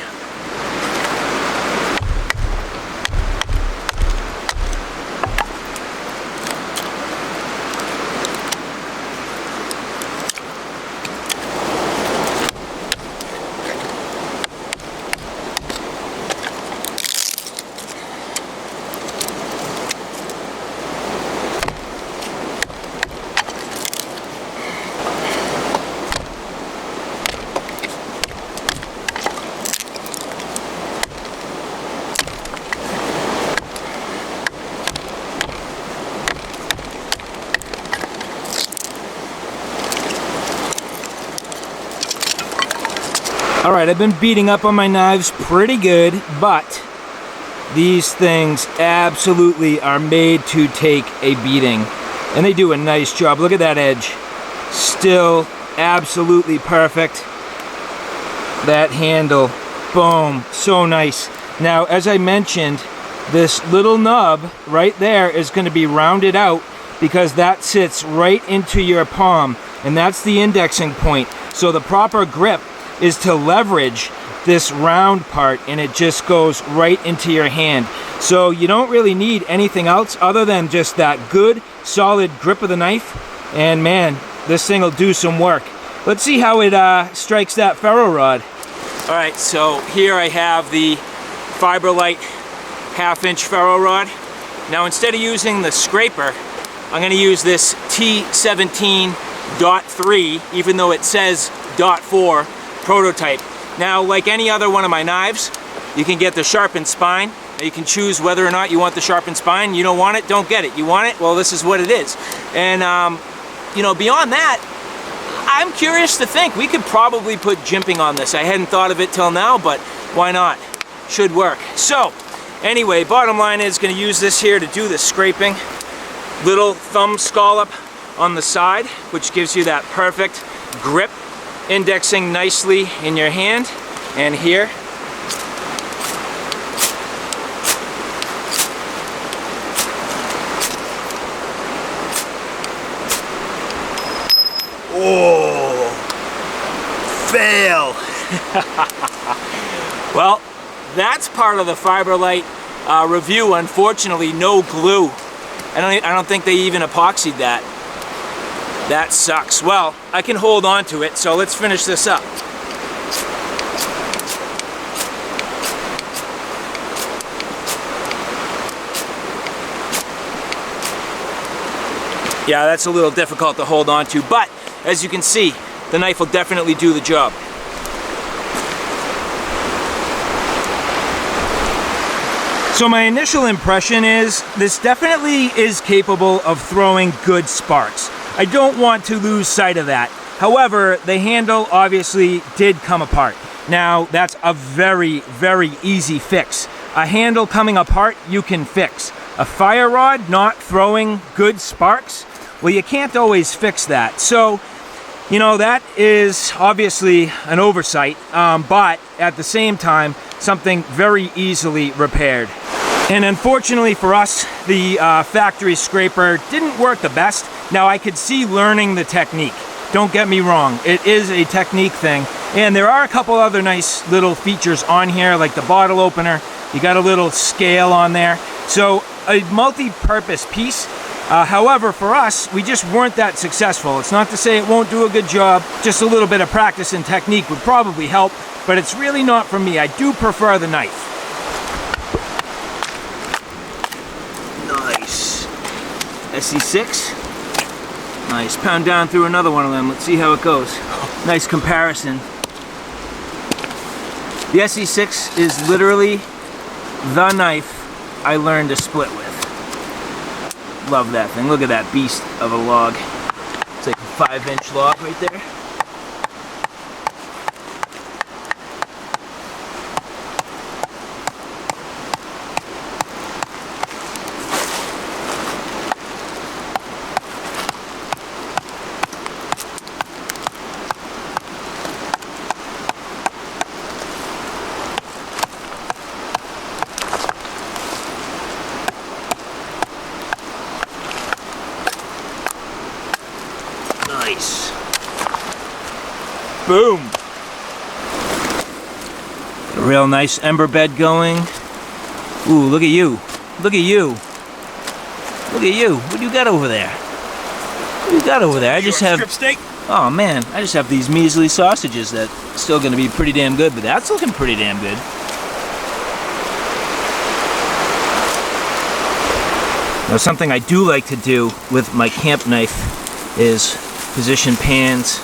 All right, I've been beating up on my knives pretty good, but these things absolutely are made to take a beating. And they do a nice job. Look at that edge. Still absolutely perfect. That handle, boom, so nice. Now, as I mentioned, this little nub right there is going to be rounded out because that sits right into your palm, and that's the indexing point. So the proper grip is to leverage this round part, and it just goes right into your hand. So you don't really need anything else other than just that good solid grip of the knife, and man, this thing will do some work. Let's see how it strikes that ferro rod. All right, so here I have the Brinyte 1/2-inch ferro rod. Now, instead of using the scraper, I'm going to use this T17.3, even though it says .4 prototype. Now, like any other one of my knives, you can get the sharpened spine. You can choose whether or not you want the sharpened spine. You don't want it, don't get it. You want it, well, this is what it is. And you know, beyond that, I'm curious to think we could probably put jimping on this. I hadn't thought of it till now, but why not? Should work. So anyway, bottom line is going to use this here to do the scraping. Little thumb scallop on the side, which gives you that perfect grip, indexing nicely in your hand. And here, oh, fail. Well, that's part of the Brinyte review. Unfortunately, no glue. I don't think they even epoxied that. That sucks. Well, I can hold on to it, so let's finish this up. Yeah, that's a little difficult to hold on to, but as you can see, the knife will definitely do the job. So my initial impression is this definitely is capable of throwing good sparks. I don't want to lose sight of that. However, the handle obviously did come apart. Now, that's a very, very easy fix. A handle coming apart, you can fix. A fire rod not throwing good sparks, well, you can't always fix that. So, you know, that is obviously an oversight, but at the same time, something very easily repaired. And unfortunately for us, the factory scraper didn't work the best. Now, I could see learning the technique. Don't get me wrong, it is a technique thing. And there are a couple other nice little features on here, like the bottle opener. You got a little scale on there. So a multi-purpose piece. However, for us, we just weren't that successful. It's not to say it won't do a good job. Just a little bit of practice and technique would probably help, but it's really not for me. I do prefer the knife. Nice. SC6. Nice. Pound down through another one of them. Let's see how it goes. Nice comparison. The SC6 is literally the knife I learned to split with. Love that thing. Look at that beast of a log. It's like a 5-inch log right there. Nice. Boom. A real nice ember bed going. Ooh, look at you. Look at you. Look at you. What do you got over there? What do you got over there? I just have...
strip steak?
Oh man, I just have these measly sausages that still gonna be pretty damn good, but that's looking pretty damn good. Now, something I do like to do with my camp knife is position pans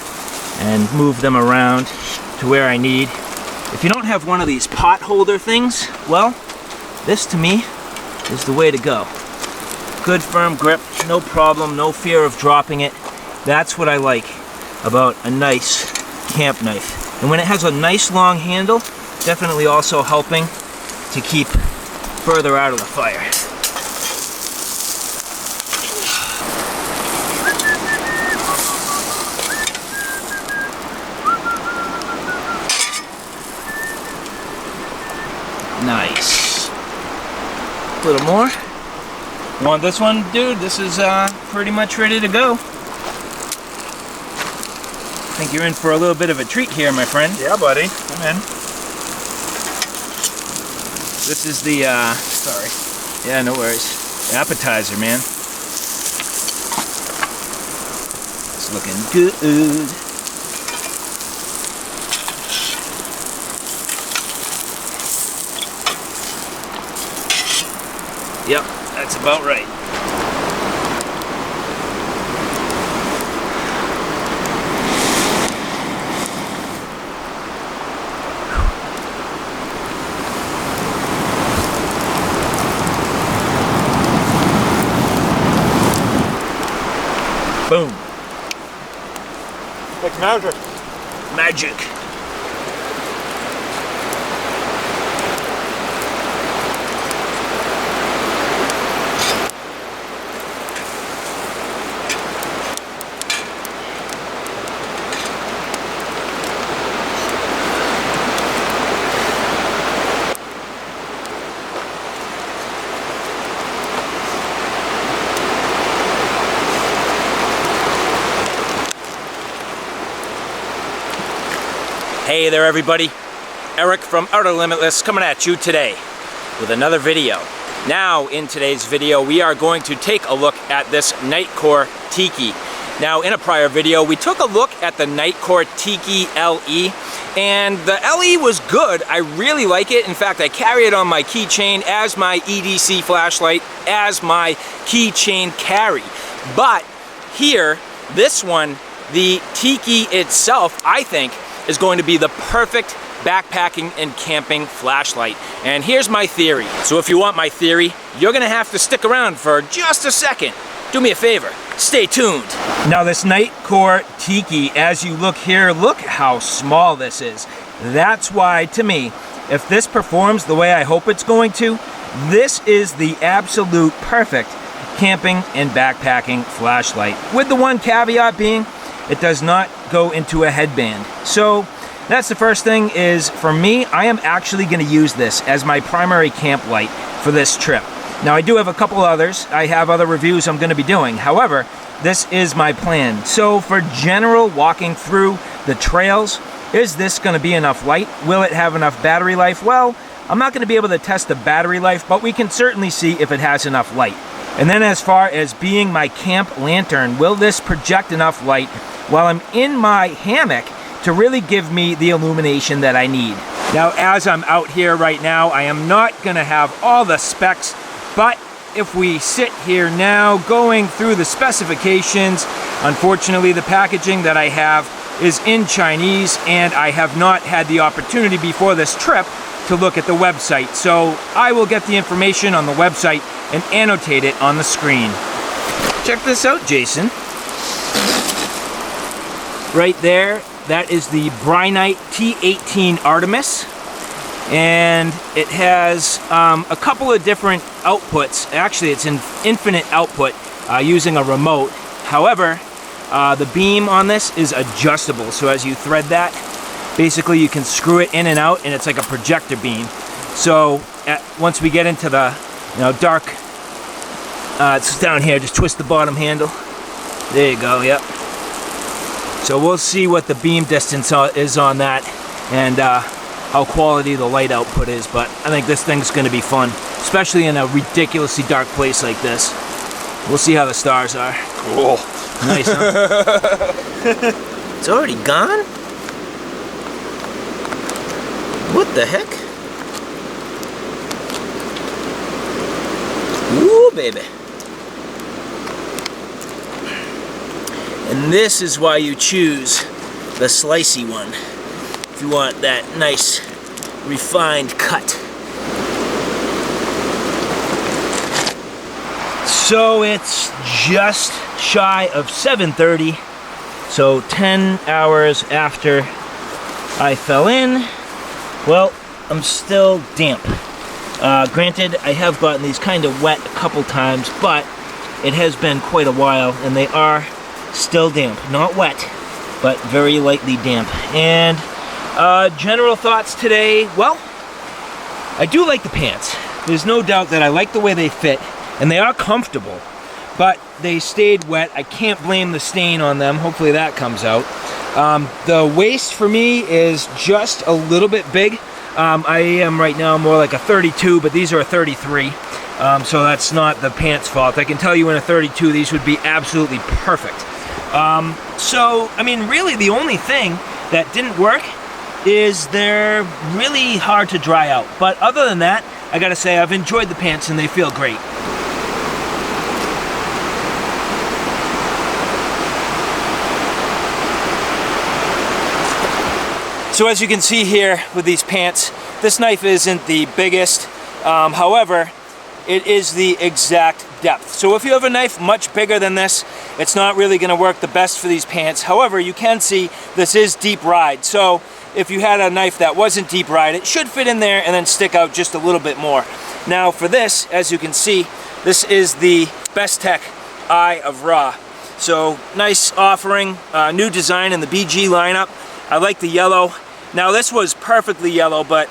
and move them around to where I need. If you don't have one of these pot holder things, well, this to me is the way to go. Good firm grip, no problem, no fear of dropping it. That's what I like about a nice camp knife. And when it has a nice long handle, definitely also helping to keep further out of the fire. Nice. A little more. Want this one, dude? This is pretty much ready to go. I think you're in for a little bit of a treat here, my friend.
Yeah, buddy. I'm in.
This is the, sorry. Yeah, no worries. The appetizer, man. It's looking good. Yep, that's about right. Boom.
Like magic.
Magic. Hey there everybody, Eric from Outer Limitless coming at you today with another video. Now in today's video we are going to take a look at this Nitecore TIKI. Now in a prior video we took a look at the Nitecore TIKI LE and the LE was good. I really like it. In fact, I carry it on my keychain as my EDC flashlight, as my keychain carry. But here, this one, the Tiki itself, I think, is going to be the perfect backpacking and camping flashlight. And here's my theory. So if you want my theory, you're gonna have to stick around for just a second. Do me a favor, stay tuned. Now this Nitecore Tiki, as you look here, look how small this is. That's why, to me, if this performs the way I hope it's going to, this is the absolute perfect camping and backpacking flashlight. With the one caveat being, it does not go into a headband. So that's the first thing. Is for me, I am actually going to use this as my primary camp light for this trip. Now I do have a couple others. I have other reviews I'm going to be doing. However, this is my plan. So for general walking through the trails, is this going to be enough light? Will it have enough battery life? Well, I'm not going to be able to test the battery life, but we can certainly see if it has enough light. And then as far as being my camp lantern, will this project enough light while I'm in my hammock to really give me the illumination that I need? Now, as I'm out here right now, I am not gonna have all the specs, but if we sit here now going through the specifications, unfortunately the packaging that I have is in Chinese, and I have not had the opportunity before this trip to look at the website. So I will get the information on the website and annotate it on the screen. Check this out, Jason. Right there, that is the Brinyte T18 Artemis, and it has a couple of different outputs. Actually, it's an infinite output using a remote. However, the beam on this is adjustable, so as you thread that, basically you can screw it in and out, and it's like a projector beam. So once we get into the dark, it's down here, just twist the bottom handle. There you go, yep. So we'll see what the beam distance is on that, and how quality the light output is, but I think this thing's gonna be fun, especially in a ridiculously dark place like this. We'll see how the stars are.
Cool.
Nice, huh? It's already gone? What the heck? Ooh, baby. And this is why you choose the slicey one, if you want that nice refined cut. So it's just shy of 7:30, so 10 hours after I fell in. Well, I'm still damp. Granted, I have gotten these kind of wet a couple times, but it has been quite a while, and they are still damp. Not wet, but very lightly damp. And general thoughts today, well, I do like the pants. There's no doubt that I like the way they fit, and they are comfortable, but they stayed wet. I can't blame the stain on them. Hopefully that comes out. The waist for me is just a little bit big. I am right now more like a 32, but these are a 33. So that's not the pants' fault. I can tell you in a 32, these would be absolutely perfect. So, I mean, really the only thing that didn't work is they're really hard to dry out. But other than that, I gotta say, I've enjoyed the pants and they feel great. So as you can see here with these pants, this knife isn't the biggest. However, it is the exact depth. So if you have a knife much bigger than this, it's not really gonna work the best for these pants. However, you can see this is deep ride. So if you had a knife that wasn't deep ride, it should fit in there and then stick out just a little bit more. Now for this, as you can see, this is the BESTECH Eye of Ra. So nice offering, new design in the BG lineup. I like the yellow. Now this was perfectly yellow, but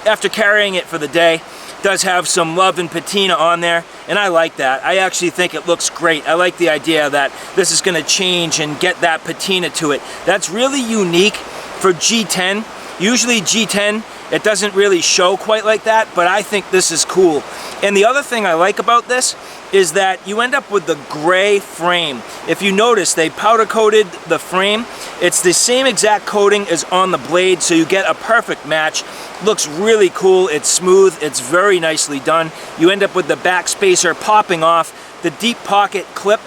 after carrying it for the day, does have some love and patina on there, and I like that. I actually think it looks great. I like the idea that this is gonna change and get that patina to it. That's really unique for G10. Usually G10, it doesn't really show quite like that, but I think this is cool. And the other thing I like about this is that you end up with the gray frame. If you notice, they powder coated the frame. It's the same exact coating as on the blade, so you get a perfect match. Looks really cool, it's smooth, it's very nicely done. You end up with the back spacer popping off, the deep pocket clip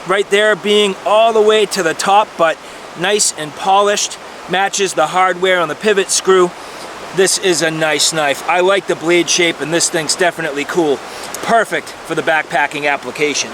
right there being all the way to the top, but nice and polished, matches the hardware on the pivot screw. This is a nice knife. I like the blade shape, and this thing's definitely cool. Perfect for the backpacking application.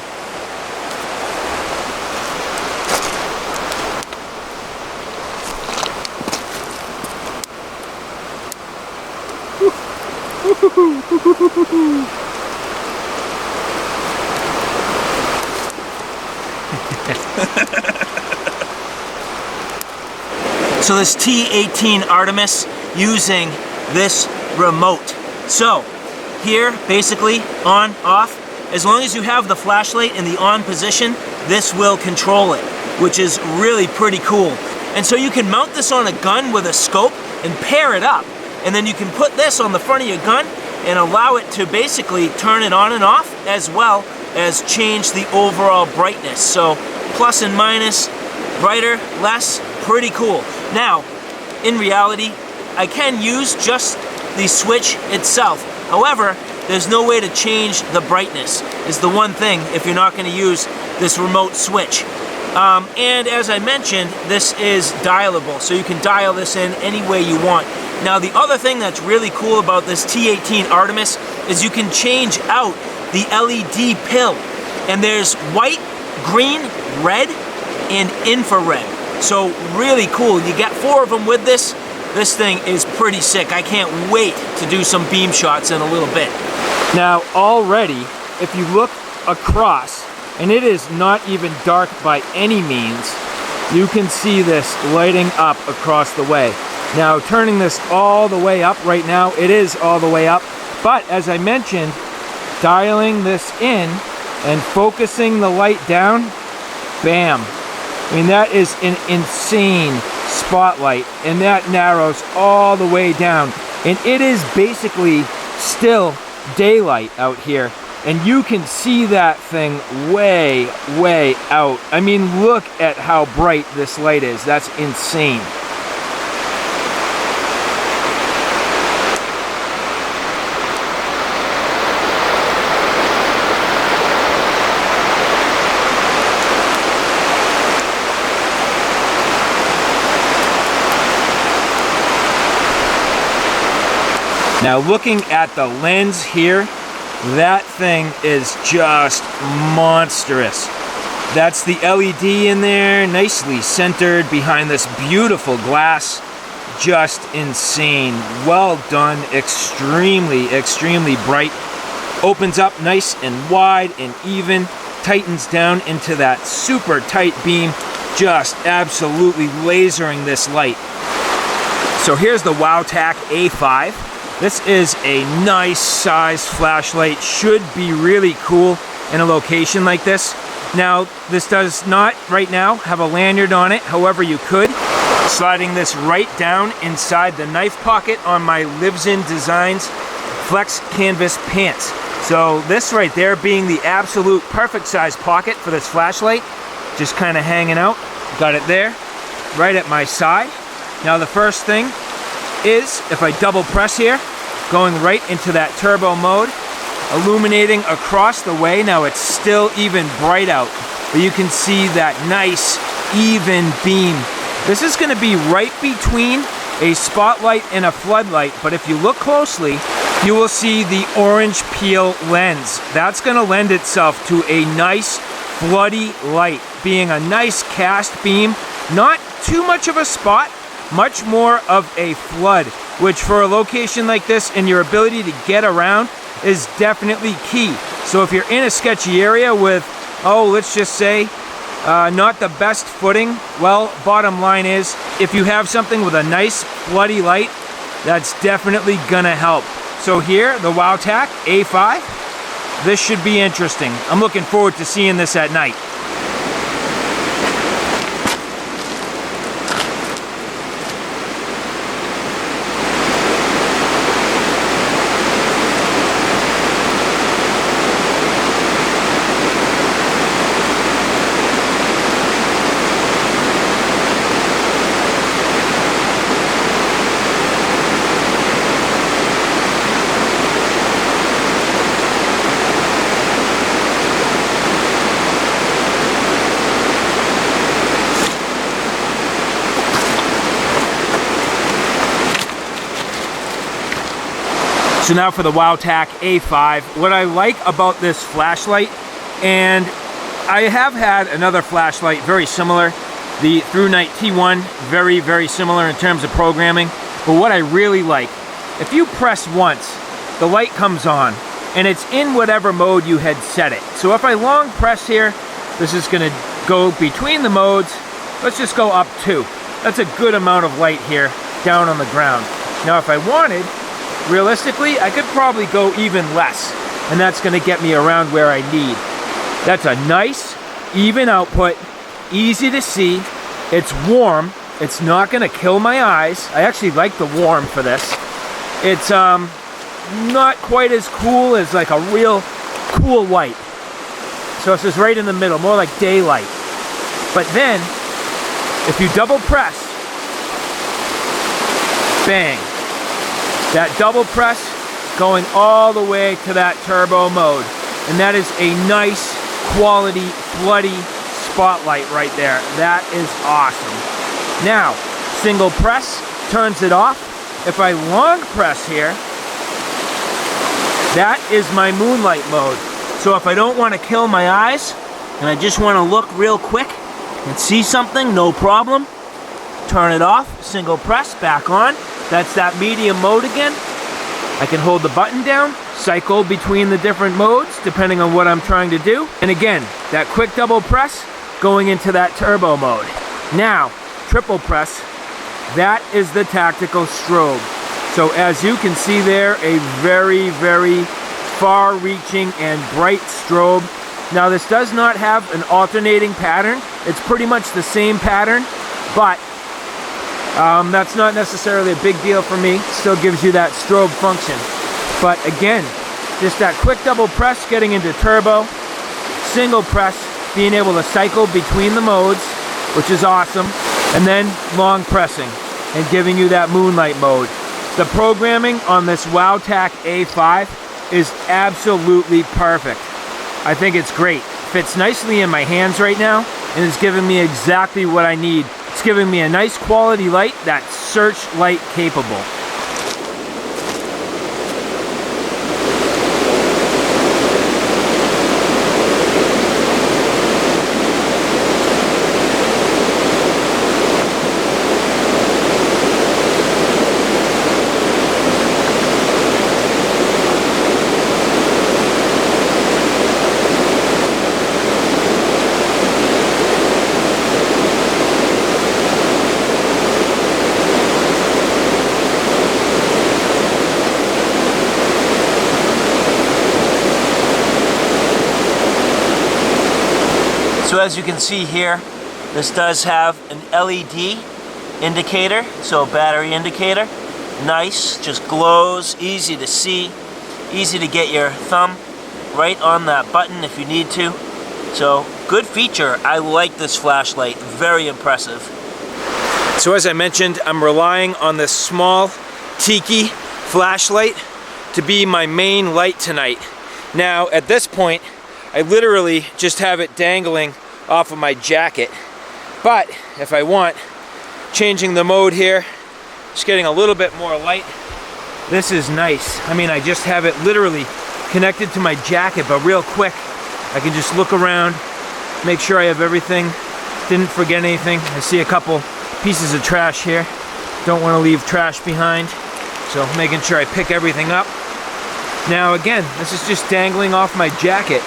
So this T18 Artemis using this remote. So here, basically on, off, as long as you have the flashlight in the on position, this will control it, which is really pretty cool. And so you can mount this on a gun with a scope and pair it up, and then you can put this on the front of your gun and allow it to basically turn it on and off, as well as change the overall brightness. So plus and minus, brighter, less, pretty cool. Now, in reality, I can use just the switch itself. However, there's no way to change the brightness, is the one thing if you're not going to use this remote switch. And as I mentioned, this is dialable, so you can dial this in any way you want. Now, the other thing that's really cool about this T18 Artemis is you can change out the LED pill. And there's white, green, red, and infrared. So really cool. You get 4 of them with this. This thing is pretty sick. I can't wait to do some beam shots in a little bit. Now already, if you look across, and it is not even dark by any means, you can see this lighting up across the way. Now turning this all the way up right now, it is all the way up. But as I mentioned, dialing this in and focusing the light down, bam. I mean, that is an insane spotlight, and that narrows all the way down. And it is basically still daylight out here, and you can see that thing way, way out. I mean, look at how bright this light is. That's insane. Now looking at the lens here, that thing is just monstrous. That's the LED in there, nicely centered behind this beautiful glass. Just insane. Well done, extremely, extremely bright. Opens up nice and wide and even, tightens down into that super tight beam, just absolutely lasering this light. So here's the WOWTAC A5. This is a nice size flashlight, should be really cool in a location like this. Now, this does not right now have a lanyard on it, however you could. Sliding this right down inside the knife pocket on my Livsn Designs Flex Canvas pants. So this right there being the absolute perfect size pocket for this flashlight, just kind of hanging out. Got it there, right at my side. Now the first thing is, if I double press here, going right into that turbo mode, illuminating across the way. Now it's still even bright out, but you can see that nice even beam. This is going to be right between a spotlight and a floodlight, but if you look closely, you will see the orange peel lens. That's going to lend itself to a nice floody light, being a nice cast beam, not too much of a spot, much more of a flood, which for a location like this and your ability to get around is definitely key. So if you're in a sketchy area with, oh, let's just say, not the best footing, well, bottom line is, if you have something with a nice floody light, that's definitely gonna help. So here, the WOWTAC A5, this should be interesting. I'm looking forward to seeing this at night. So now for the WOWTAC A5. What I like about this flashlight, and I have had another flashlight very similar, the Brinyte T1, very, very similar in terms of programming. But what I really like, if you press once, the light comes on, and it's in whatever mode you had set it. So if I long press here, this is gonna go between the modes. Let's just go up 2. That's a good amount of light here down on the ground. Now if I wanted, realistically, I could probably go even less, and that's gonna get me around where I need. That's a nice, even output, easy to see. It's warm. It's not gonna kill my eyes. I actually like the warm for this. It's not quite as cool as like a real cool white. So this is right in the middle, more like daylight. But then, if you double press, bang. That double press going all the way to that turbo mode. And that is a nice quality, bloody spotlight right there. That is awesome. Now, single press turns it off. If I long press here, that is my moonlight mode. So if I don't want to kill my eyes, and I just want to look real quick and see something, no problem. Turn it off, single press, back on. That's that medium mode again. I can hold the button down, cycle between the different modes depending on what I'm trying to do. And again, that quick double press going into that turbo mode. Now, triple press, that is the tactical strobe. So as you can see there, a very, very far-reaching and bright strobe. Now this does not have an alternating pattern. It's pretty much the same pattern, but that's not necessarily a big deal for me. It still gives you that strobe function. But again, just that quick double press getting into turbo, single press being able to cycle between the modes, which is awesome, and then long pressing and giving you that moonlight mode. The programming on this WOWTAC A5 is absolutely perfect. I think it's great. Fits nicely in my hands right now, and it's giving me exactly what I need. It's giving me a nice quality light that's searchlight capable. So as you can see here, this does have an LED indicator, so a battery indicator. Nice, just glows, easy to see, easy to get your thumb right on that button if you need to. So good feature. I like this flashlight, very impressive. So as I mentioned, I'm relying on this small Tiki flashlight to be my main light tonight. Now at this point, I literally just have it dangling off of my jacket. But if I want, changing the mode here, just getting a little bit more light. This is nice. I mean, I just have it literally connected to my jacket, but real quick, I can just look around, make sure I have everything, didn't forget anything. I see a couple pieces of trash here. Don't want to leave trash behind, so making sure I pick everything up. Now again, this is just dangling off my jacket,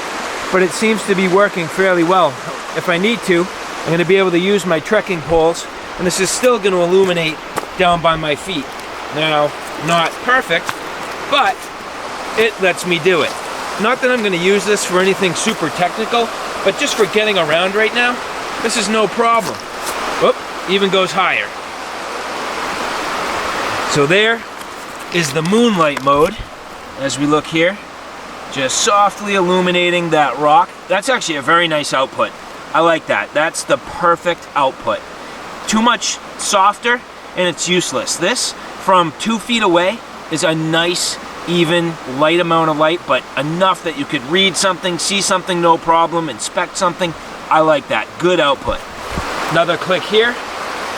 but it seems to be working fairly well. If I need to, I'm going to be able to use my trekking poles, and this is still going to illuminate down by my feet. Now, not perfect, but it lets me do it. Not that I'm going to use this for anything super technical, but just for getting around right now, this is no problem. Whoop, even goes higher. So there is the moonlight mode as we look here. Just softly illuminating that rock. That's actually a very nice output. I like that. That's the perfect output. Too much softer and it's useless. This, from 2 feet away, is a nice, even, light amount of light, but enough that you could read something, see something, no problem, inspect something. I like that. Good output. Another click here.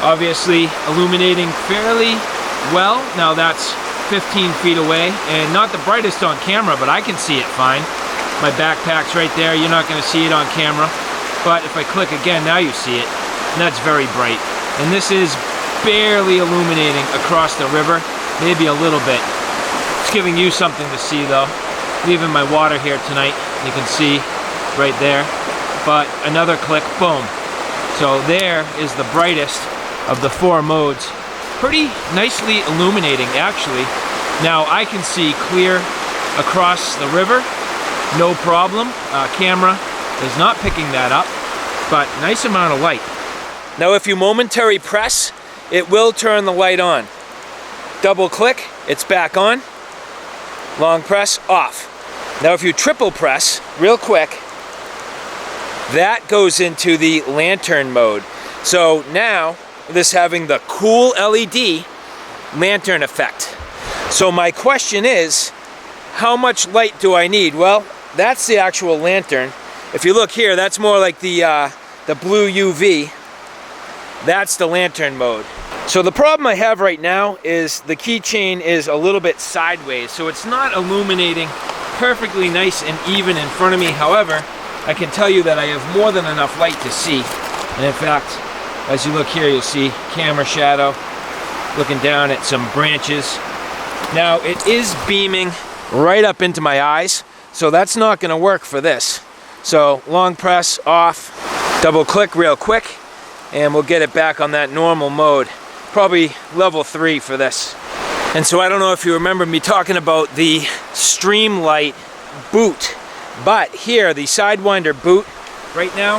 Obviously illuminating fairly well. Now that's 15 feet away, and not the brightest on camera, but I can see it fine. My backpack's right there. You're not going to see it on camera, but if I click again, now you see it, and that's very bright. And this is barely illuminating across the river, maybe a little bit. It's giving you something to see though. Leaving my water here tonight, you can see right there. But another click, boom. So there is the brightest of the 4 modes. Pretty nicely illuminating actually. Now I can see clear across the river, no problem. Camera is not picking that up, but nice amount of light. Now if you momentary press, it will turn the light on. Double click, it's back on. Long press, off. Now if you triple press, real quick, that goes into the lantern mode. So now, this having the cool LED lantern effect. So my question is, how much light do I need? Well, that's the actual lantern. If you look here, that's more like the blue UV. That's the lantern mode. So the problem I have right now is the keychain is a little bit sideways, so it's not illuminating perfectly nice and even in front of me. However, I can tell you that I have more than enough light to see. And in fact, as you look here, you'll see camera shadow, looking down at some branches. Now it is beaming right up into my eyes, so that's not gonna work for this. So long press, off, double click real quick, and we'll get it back on that normal mode. Probably level 3 for this. And so I don't know if you remember me talking about the Streamlight boot, but here, the Sidewinder boot right now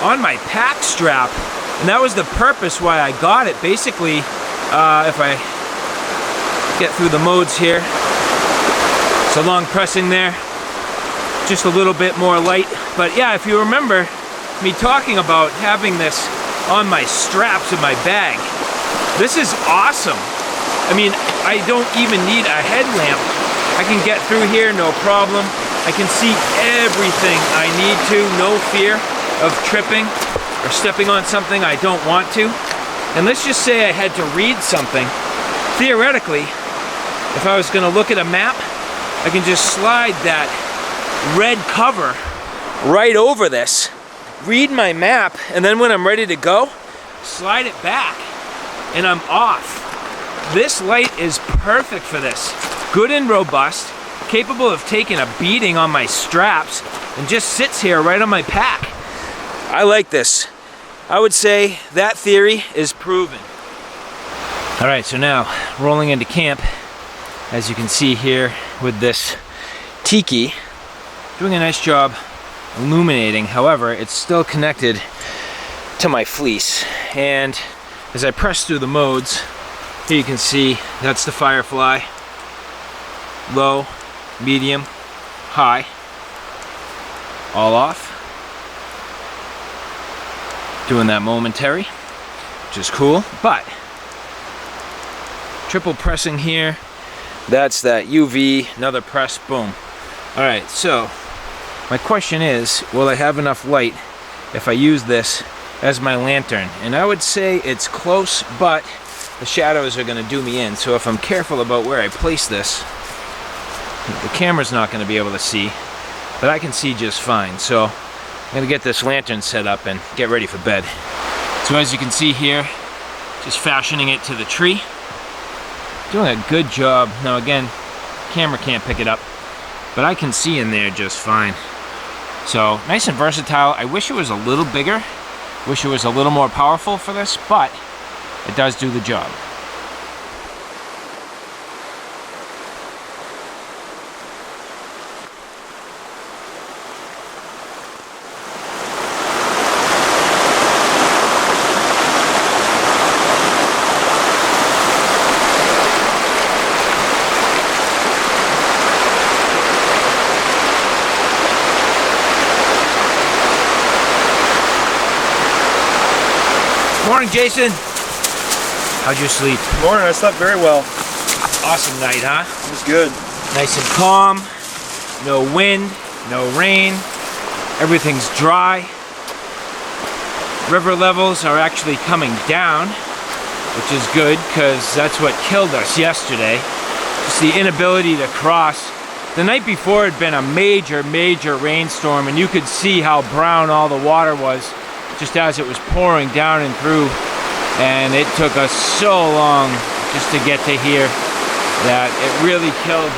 on my pack strap, and that was the purpose why I got it. Basically, if I get through the modes here, so long pressing there, just a little bit more light. But yeah, if you remember me talking about having this on my straps in my bag, this is awesome. I mean, I don't even need a headlamp. I can get through here, no problem. I can see everything I need to, no fear of tripping or stepping on something I don't want to. And let's just say I had to read something. Theoretically, if I was gonna look at a map, I can just slide that red cover right over this, read my map, and then when I'm ready to go, slide it back, and I'm off. This light is perfect for this. Good and robust, capable of taking a beating on my straps, and just sits here right on my pack. I like this. I would say that theory is proven. All right, so now rolling into camp, as you can see here with this Tiki, doing a nice job illuminating. However, it's still connected to my fleece. And as I press through the modes, here you can see that's the Firefly. Low, medium, high, all off. Doing that momentary, which is cool, but triple pressing here, that's that UV, another press, boom. All right, so my question is, will I have enough light if I use this as my lantern? And I would say it's close, but the shadows are gonna do me in. So if I'm careful about where I place this, the camera's not gonna be able to see, but I can see just fine. So I'm gonna get this lantern set up and get ready for bed. So as you can see here, just fashioning it to the tree. Doing a good job. Now again, camera can't pick it up, but I can see in there just fine. So nice and versatile. I wish it was a little bigger. Wish it was a little more powerful for this, but it does do the job. Morning, Jason. How'd you sleep?
Morning, I slept very well.
Awesome night, huh?
It was good.
Nice and calm, no wind, no rain, everything's dry. River levels are actually coming down, which is good because that's what killed us yesterday. just the inability to cross. The night before had been a major rainstorm, and you could see how brown all the water was just as it was pouring down and through. And it took us so long just to get to here that it really killed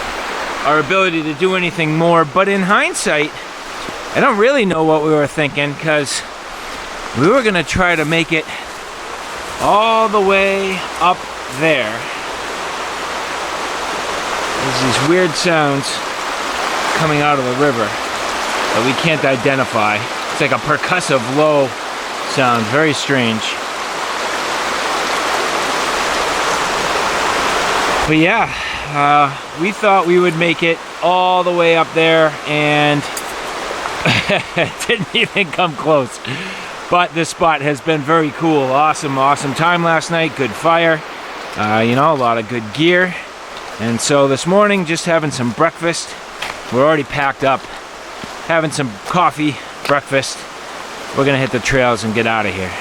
our ability to do anything more. But in hindsight, I don't really know what we were thinking, because we were gonna try to make it all the way up there. There's these weird sounds coming out of the river that we can't identify. It's like a percussive low sound, very strange. But yeah, we thought we would make it all the way up there, and it didn't even come close. But this spot has been very cool. Awesome time last night. Good fire, you know, a lot of good gear. And so this morning, just having some breakfast. We're already packed up, having some coffee, breakfast. We're gonna hit the trails and get out of here.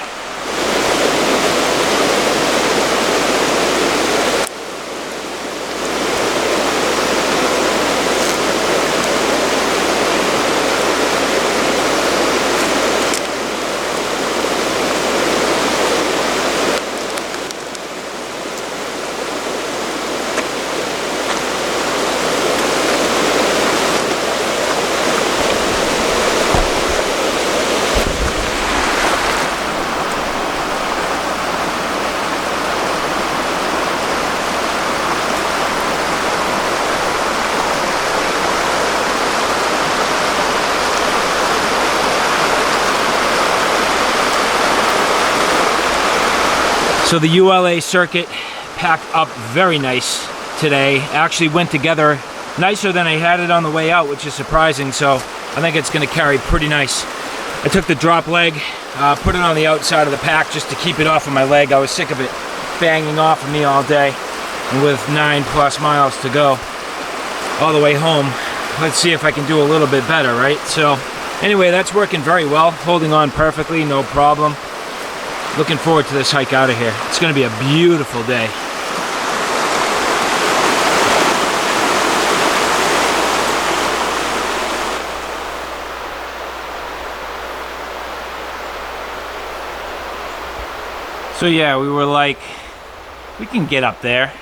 So the ULA circuit packed up very nice today. Actually went together nicer than I had it on the way out, which is surprising. So I think it's gonna carry pretty nice. I took the drop leg, put it on the outside of the pack just to keep it off of my leg. I was sick of it banging off of me all day. And with 9+ miles to go all the way home, let's see if I can do a little bit better, right? So anyway, that's working very well, holding on perfectly, no problem. Looking forward to this hike out of here. It's gonna be a beautiful day. So yeah, we were like, we can get up there.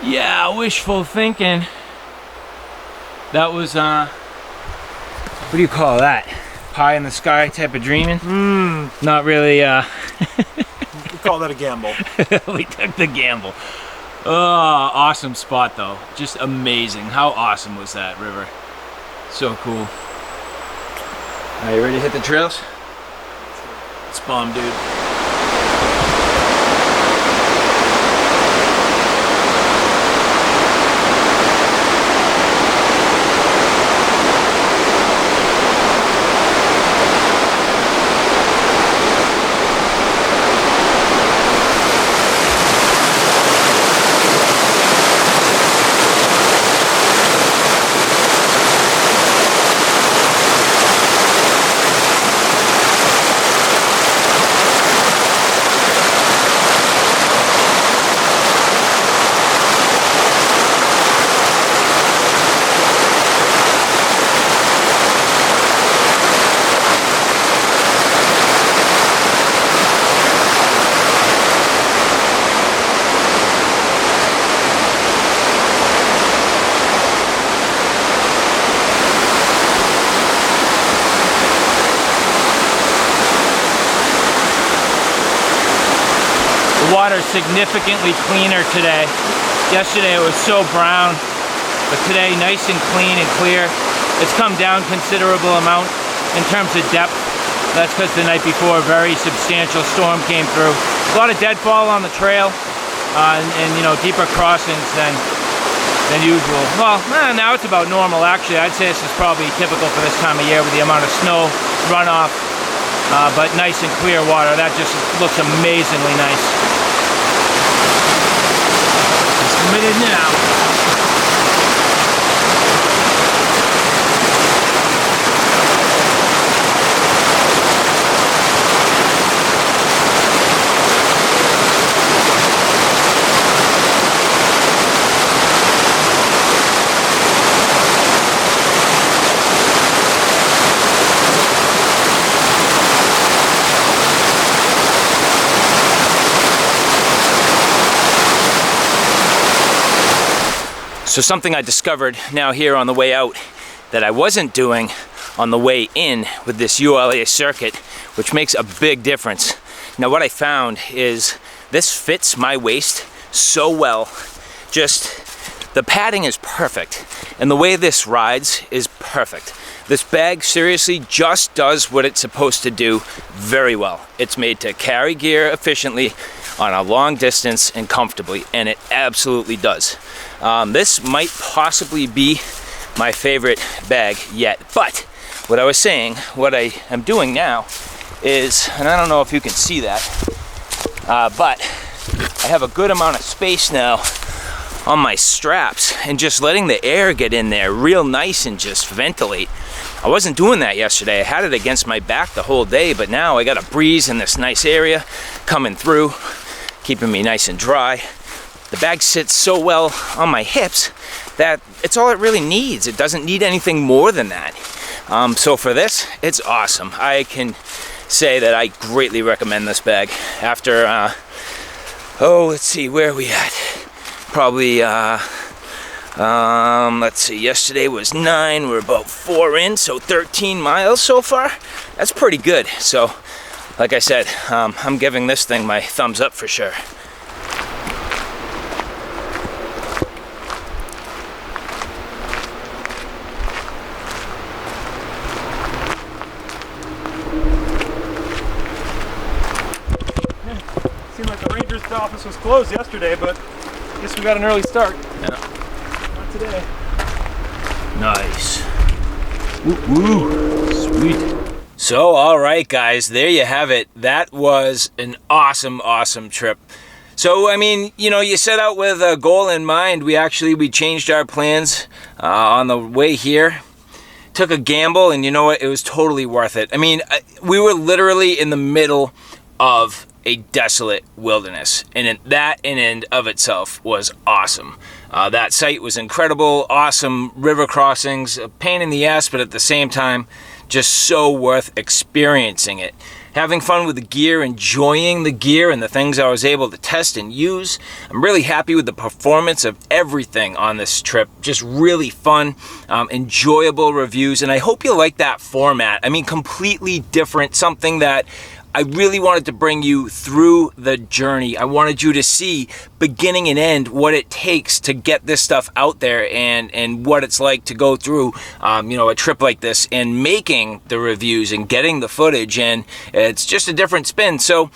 Yeah, wishful thinking. That was, what do you call that? Pie in the sky type of dreaming? Not really,
We call that a gamble.
we took the gamble. Oh, awesome spot though. Just amazing. How awesome was that river? So cool. Are you ready to hit the trails? It's bomb, dude. The water's significantly cleaner today. Yesterday it was so brown, but today nice and clean and clear. It's come down considerable amount in terms of depth. That's because the night before a very substantial storm came through. A lot of deadfall on the trail, and you know, deeper crossings than usual. Well, now it's about normal actually. I'd say this is probably typical for this time of year with the amount of snow runoff, but nice and clear water. That just looks amazingly nice. It's committed now. So something I discovered now here on the way out that I wasn't doing on the way in with this ULA Circuit, which makes a big difference. Now what I found is this fits my waist so well. Just the padding is perfect, and the way this rides is perfect. This bag seriously just does what it's supposed to do very well. It's made to carry gear efficiently on a long distance and comfortably, and it absolutely does. This might possibly be my favorite bag yet, but what I was saying, what I am doing now is, and I don't know if you can see that, but I have a good amount of space now on my straps, and just letting the air get in there real nice and just ventilate. I wasn't doing that yesterday. I had it against my back the whole day, but now I got a breeze in this nice area coming through, keeping me nice and dry. The bag sits so well on my hips that it's all it really needs. It doesn't need anything more than that. So for this, it's awesome. I can say that I greatly recommend this bag. After, let's see, where are we at? Probably, let's see, yesterday was 9, we're about 4 in, so 13 miles so far. That's pretty good. So, like I said, I'm giving this thing my thumbs up for sure.
Seemed like the Rangers office was closed yesterday, but I guess we got an early start.
Yeah.
Not today.
Nice. Woo, sweet. So, all right, guys, there you have it. That was an awesome, awesome trip. So, I mean, you know, you set out with a goal in mind. We changed our plans on the way here. Took a gamble, and you know what? It was totally worth it. I mean, we were literally in the middle of a desolate wilderness, and that in and of itself was awesome. That site was incredible, awesome river crossings, a pain in the ass, but at the same time, just so worth experiencing it. Having fun with the gear, enjoying the gear and the things I was able to test and use. I'm really happy with the performance of everything on this trip. Just really fun, enjoyable reviews, and I hope you like that format. I mean, completely different, something that I really wanted to bring you through the journey. I wanted you to see beginning and end what it takes to get this stuff out there, and what it's like to go through you know, a trip like this and making the reviews and getting the footage, and it's just a different spin. So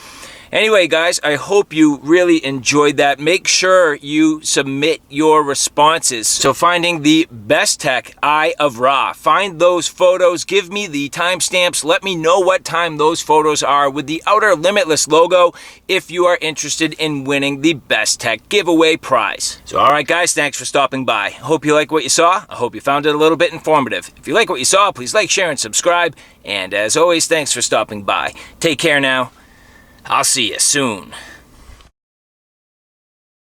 anyway, guys, I hope you really enjoyed that. Make sure you submit your responses. So finding the BESTECH Eye of Ra. Find those photos. Give me the timestamps. Let me know what time those photos are with the Outer Limitless logo if you are interested in winning the BESTECH giveaway prize. So all right, guys, thanks for stopping by. I hope you like what you saw. I hope you found it a little bit informative. If you like what you saw, please like, share, and subscribe. And as always, thanks for stopping by. Take care now. I'll see you soon.